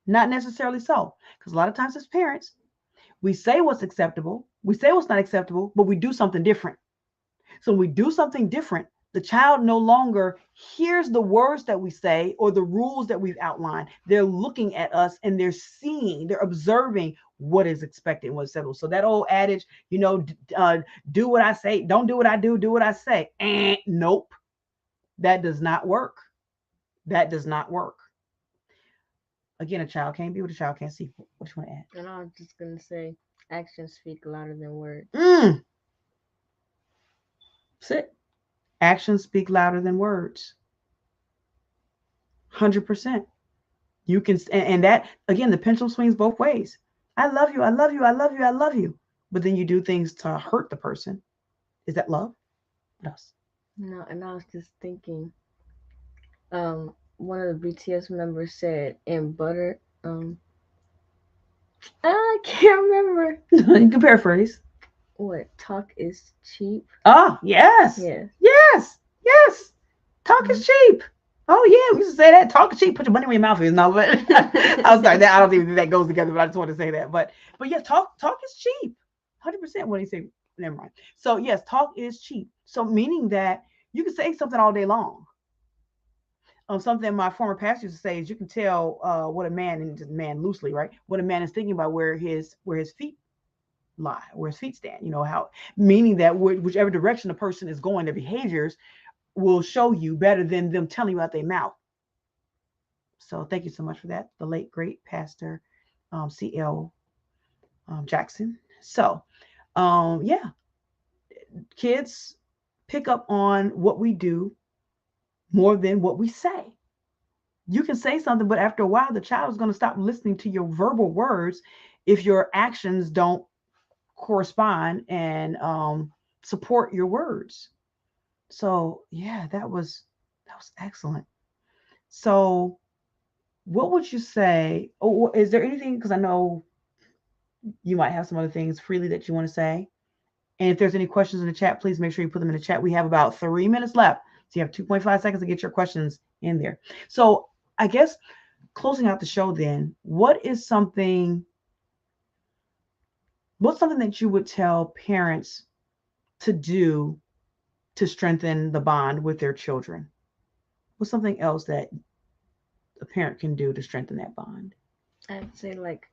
Not necessarily so. Because a lot of times as parents, we say what's acceptable, we say what's not acceptable, but we do something different. So when we do something different, The child no longer hears the words that we say or the rules that we've outlined. They're looking at us and they're seeing, they're observing what is expected and what's settled. So that old adage, do what I say, don't do what I do what I say. Nope, that does not work. That does not work. Again, a child can't be what a child can't see. What you want to add? And I was just gonna say, actions speak louder than words. Mm, sit. Actions speak louder than words. 100%. You can, and that again, the pendulum swings both ways. I love you. I love you. I love you. I love you. But then you do things to hurt the person. Is that love? What else? No, and I was just thinking, one of the BTS members said in Butter, I can't remember You can paraphrase. what talk is cheap. Ah, yes. Yeah. Yes. Yes. Talk Mhm. is cheap. Oh yeah, we used to say that. Talk is cheap. Put your money where your mouth is. No, but I'm sorry. That I don't even think that goes together. But I just want to say that. But yeah, talk is cheap. 100%. What do you say? Never mind. So yes, talk is cheap. So meaning that you can say something all day long. Something my former pastor used to say is you can tell what a man, and just man loosely, right? What a man is thinking about where his feet lie, where his feet stand. You know how, meaning that whichever direction the person is going, their behaviors will show you better than them telling you out their mouth. So thank you so much for that, the late great pastor C.L. Jackson. So yeah, kids pick up on what we do more than what we say. You can say something, but after a while, the child is going to stop listening to your verbal words if your actions don't correspond and support your words. So yeah, that was excellent. So what would you say? Oh, is there anything? Because I know you might have some other things freely that you want to say. And if there's any questions in the chat, please make sure you put them in the chat. We have about 3 minutes left. So you have 2.5 seconds to get your questions in there. So I guess closing out the show then, what's something that you would tell parents to do to strengthen the bond with their children? What's something else that a parent can do to strengthen that bond? I'd say like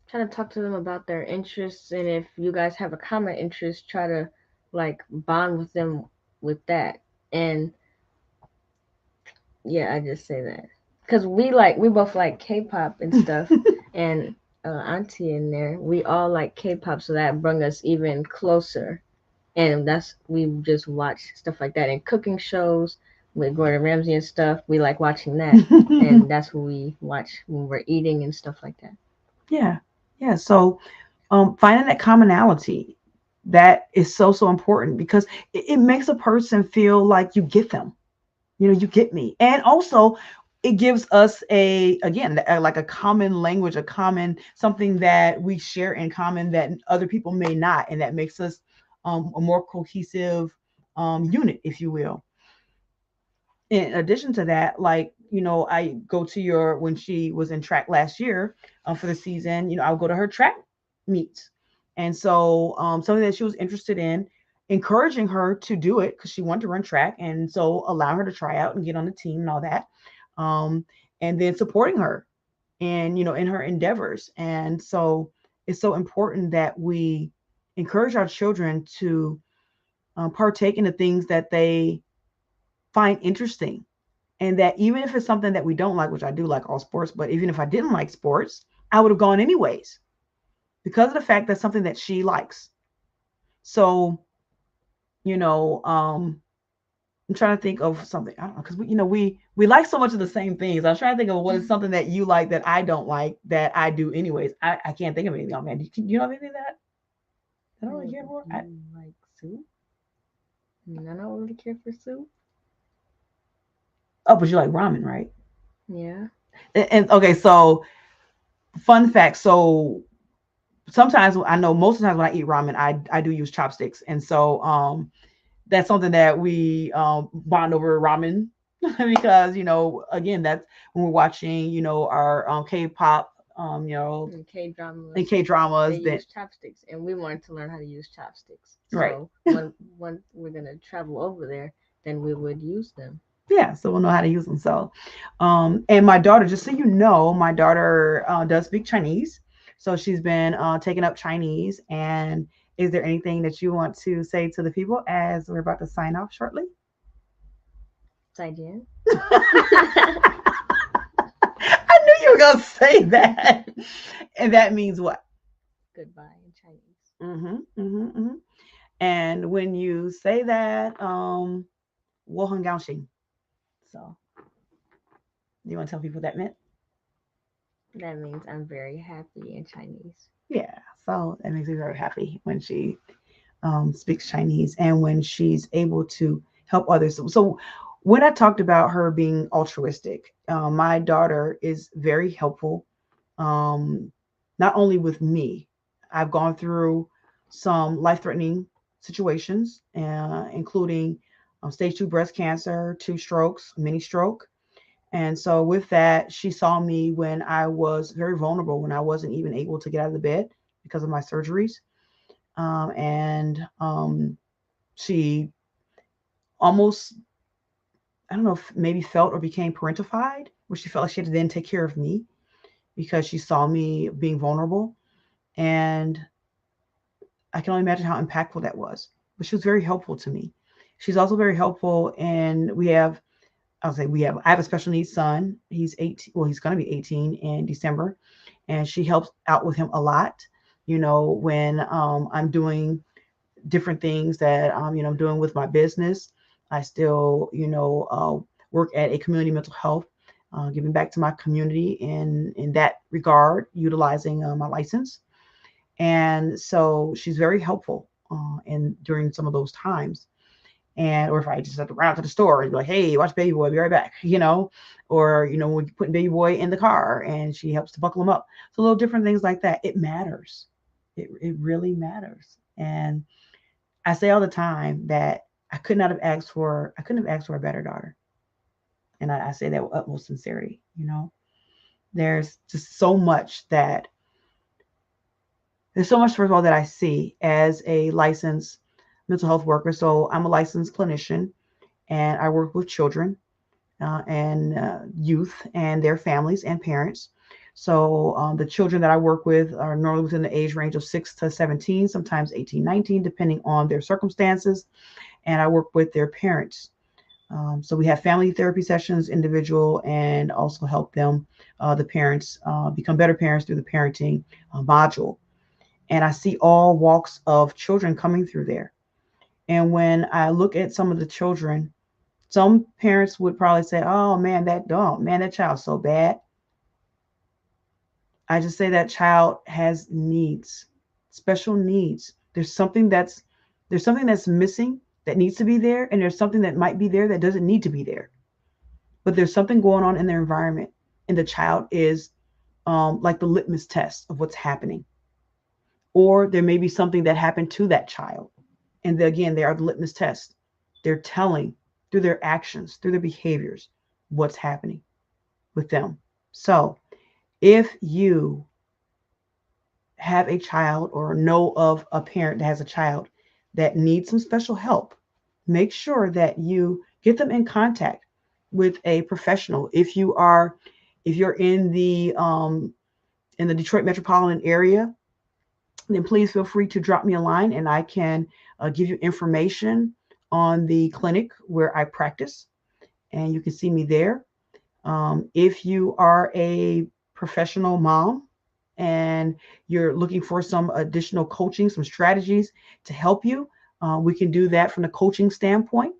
try to talk to them about their interests, and if you guys have a common interest, try to like bond with them with that. And yeah, I just say that because we both like K-pop and stuff, and Auntie in there, we all like K-pop, so that brought us even closer. And that's we just watch stuff like that and cooking shows with Gordon Ramsay and stuff. We like watching that, and that's what we watch when we're eating and stuff like that. Yeah. Yeah. So finding that commonality, that is so, so important because it makes a person feel like you get them. You get me. And also, it gives us like a common language, a common something that we share in common that other people may not. And that makes us a more cohesive unit, if you will. In addition to that, like, I go to your, when she was in track last year for the season, I'll go to her track meets. And so something that she was interested in, encouraging her to do it because she wanted to run track. And so allowing her to try out and get on the team and all that. Um, and then supporting her and, in her endeavors. And so it's so important that we encourage our children to partake in the things that they find interesting, and that even if it's something that we don't like, which I do like all sports, but even if I didn't like sports, I would have gone anyways because of the fact that's something that she likes. So, you know, um, I'm trying to think of something. I don't know, because we like so much of the same things. I'm trying to think of what is something that you like that I don't like that I do anyways. I can't think of anything. Oh man, you know anything that I don't really care for? Do you like soup? I don't really care for soup. Oh, but you like ramen, right? Yeah. And okay, so fun fact. So sometimes I know most of the times when I eat ramen, I do use chopsticks, and so that's something that we bond over ramen because again that's when we're watching our K-pop And K and dramas, they K-dramas that use chopsticks, and we wanted to learn how to use chopsticks. right. So when we're gonna travel over there, then we would use them. Yeah, so we'll know how to use them. So, and my daughter, just so you know, my daughter does speak Chinese. So she's been taking up Chinese. And is there anything that you want to say to the people as we're about to sign off shortly? 再见. I knew you were going to say that. And that means what? Goodbye in Chinese. And when you say that, 我很高兴. So, do you want to tell people what that meant? That means I'm very happy in Chinese. Yeah, so that makes me very happy when she speaks Chinese and when she's able to help others. So when I talked about her being altruistic, my daughter is very helpful, not only with me. I've gone through some life-threatening situations, including stage 2 breast cancer, 2 strokes, mini stroke. And so with that, she saw me when I was very vulnerable, when I wasn't even able to get out of the bed because of my surgeries. And she almost, I don't know if maybe felt or became parentified, where she felt like she had to then take care of me because she saw me being vulnerable. And I can only imagine how impactful that was. But she was very helpful to me. She's also very helpful, and I have a special needs son. He's 18. Well, he's going to be 18 in December, and she helps out with him a lot. When I'm doing different things that I'm doing with my business, I still work at a community mental health, giving back to my community in that regard, utilizing my license. And so she's very helpful in during some of those times. And or if I just have to run out to the store and be like, hey, watch baby boy, be right back, or when you're putting baby boy in the car and she helps to buckle him up. So little different things like that. It matters. It really matters. And I say all the time that I couldn't have asked for a better daughter. And I say that with utmost sincerity. There's just so much there's so much, first of all, that I see as a licensed mental health worker. So I'm a licensed clinician, and I work with children and youth and their families and parents. So the children that I work with are normally within the age range of 6 to 17, sometimes 18, 19, depending on their circumstances. And I work with their parents. So we have family therapy sessions, individual, and also help them, the parents, become better parents through the parenting module. And I see all walks of children coming through there. And when I look at some of the children, some parents would probably say, oh man, that child's so bad. I just say that child has needs, special needs. There's something that's missing that needs to be there, and there's something that might be there that doesn't need to be there. But there's something going on in their environment, and the child is like the litmus test of what's happening. Or there may be something that happened to that child. And again, they are the litmus test. They're telling through their actions, through their behaviors, what's happening with them. So if you have a child or know of a parent that has a child that needs some special help, make sure that you get them in contact with a professional. If you're in the Detroit metropolitan area, then please feel free to drop me a line and I can give you information on the clinic where I practice, and you can see me there. If you are a professional mom and you're looking for some additional coaching, some strategies to help you, we can do that from the coaching standpoint.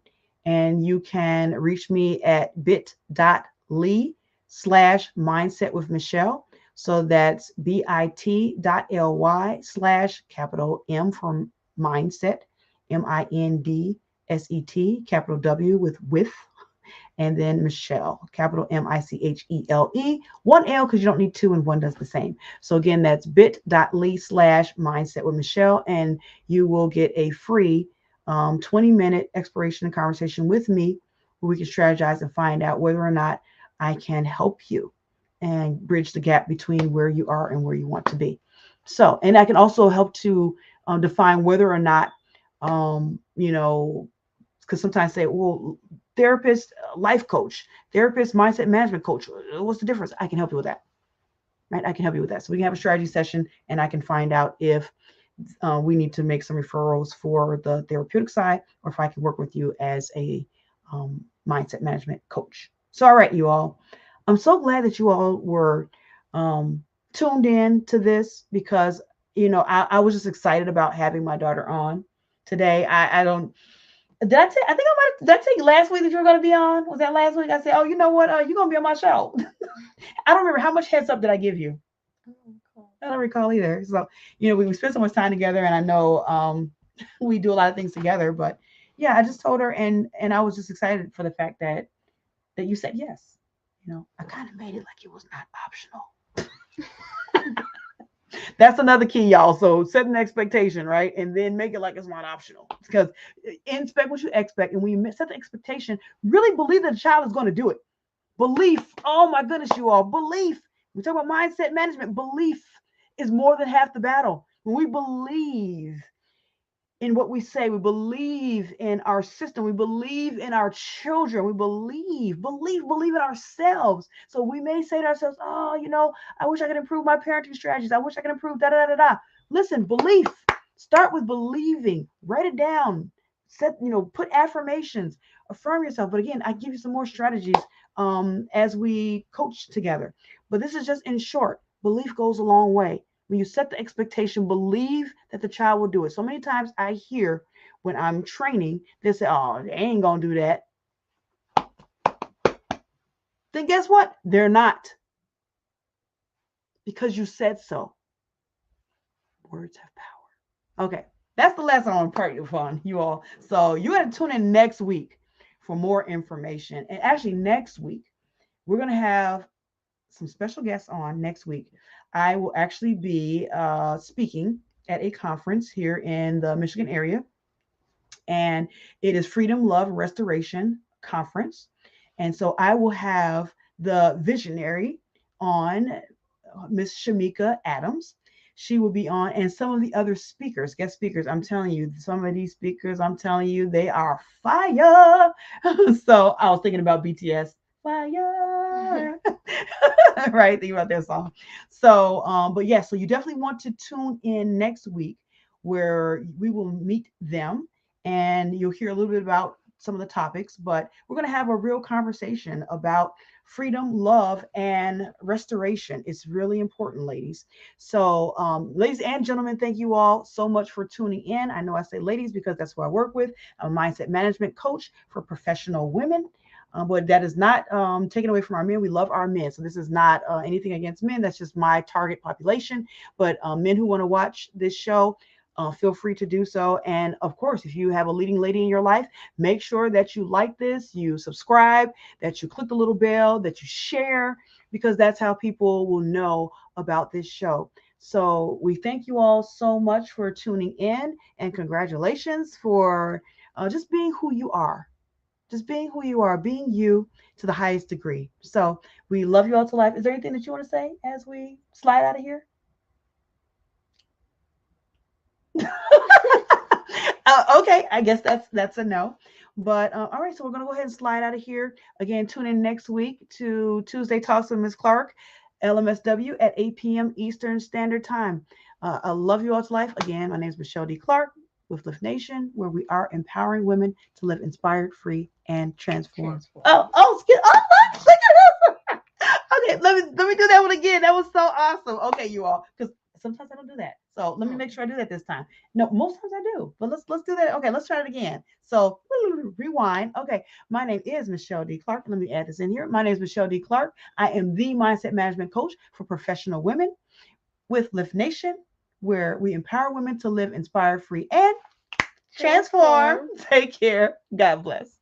And you can reach me at bit.ly/mindset with Michelle. So that's bit.ly/M for mindset, MINDSET, capital W with, and then Michelle, capital MICHELE, one L because you don't need two and one does the same. So again, that's bit.ly/mindset with Michelle, and you will get a free 20-minute exploration and conversation with me where we can strategize and find out whether or not I can help you and bridge the gap between where you are and where you want to be. So, and I can also help to define whether or not, because sometimes say, well, therapist, life coach, therapist, mindset management coach. What's the difference? I can help you with that. Right? I can help you with that. So we can have a strategy session and I can find out if we need to make some referrals for the therapeutic side or if I can work with you as a mindset management coach. So, all right, you all. I'm so glad that you all were um, tuned in to this because, I was just excited about having my daughter on today. I don't, did I take, I think I might, did I take last week that you were going to be on? Was that last week? I said, oh, you know what? You're going to be on my show. I don't remember how much heads up did I give you? I don't recall either. So, we spent so much time together and I know we do a lot of things together, but yeah, I just told her and I was just excited for the fact that you said yes. I kind of made it like it was not optional. That's another key, y'all. So set an expectation, right? And then make it like it's not optional. Because inspect what you expect. And when you set the expectation, really believe that the child is going to do it. Belief. Oh my goodness, you all. Belief. We talk about mindset management. Belief is more than half the battle. When we believe in what we say, we believe in our system, we believe in our children, we believe in ourselves. So we may say to ourselves, oh, I wish I could improve my parenting strategies. I wish I could improve da da da da. Listen, belief. Start with believing. Write it down. Put affirmations. Affirm yourself. But again, I give you some more strategies as we coach together. But this is just in short. Belief goes a long way. When you set the expectation, believe that the child will do it. So many times I hear when I'm training, they say, oh, they ain't going to do that. Then guess what? They're not. Because you said so. Words have power. Okay. That's the lesson on part of fun, you all. So you got to tune in next week for more information. And actually, next week, we're going to have some special guests on next week. I will actually be speaking at a conference here in the Michigan area, and it is Freedom, Love, Restoration Conference. And so I will have the visionary on, Miss Shamika Adams. She will be on, and some of the other speakers, guest speakers. I'm telling you, some of these speakers, I'm telling you, they are fire. So I was thinking about BTS, fire. Right, think about that song. So but yeah, so you definitely want to tune in next week where we will meet them and you'll hear a little bit about some of the topics, but we're going to have a real conversation about freedom, love, and restoration. It's really important, ladies. So ladies and gentlemen, thank you all so much for tuning in. I know I say ladies because that's who I work with. I'm a mindset management coach for professional women. But that is not taken away from our men. We love our men. So this is not anything against men. That's just my target population. But men who want to watch this show, feel free to do so. And of course, if you have a leading lady in your life, make sure that you like this, you subscribe, that you click the little bell, that you share, because that's how people will know about this show. So we thank you all so much for tuning in and congratulations for just being who you are. Just being who you are, being you to the highest degree. So we love you all to life. Is there anything that you want to say as we slide out of here? Okay, I guess that's a no. But all right, so we're gonna go ahead and slide out of here. Again, tune in next week to Tuesday Talks with Ms. Clark, LMSW at 8 p.m. Eastern Standard Time. I love you all to life. Again, my name is Michelle D. Clark with Lift Nation, where we are empowering women to live inspired, free, and transformed. Look at this. Okay, let me do that one again. That was so awesome. Okay, you all, because sometimes I don't do that. So let me make sure I do that this time. No, most times I do, but let's do that. Okay, let's try it again. So rewind. Okay, my name is Michelle D. Clark. Let me add this in here. My name is Michelle D. Clark. I am the mindset management coach for professional women with Lift Nation, where we empower women to live inspired, free, and transform. Take care. God bless.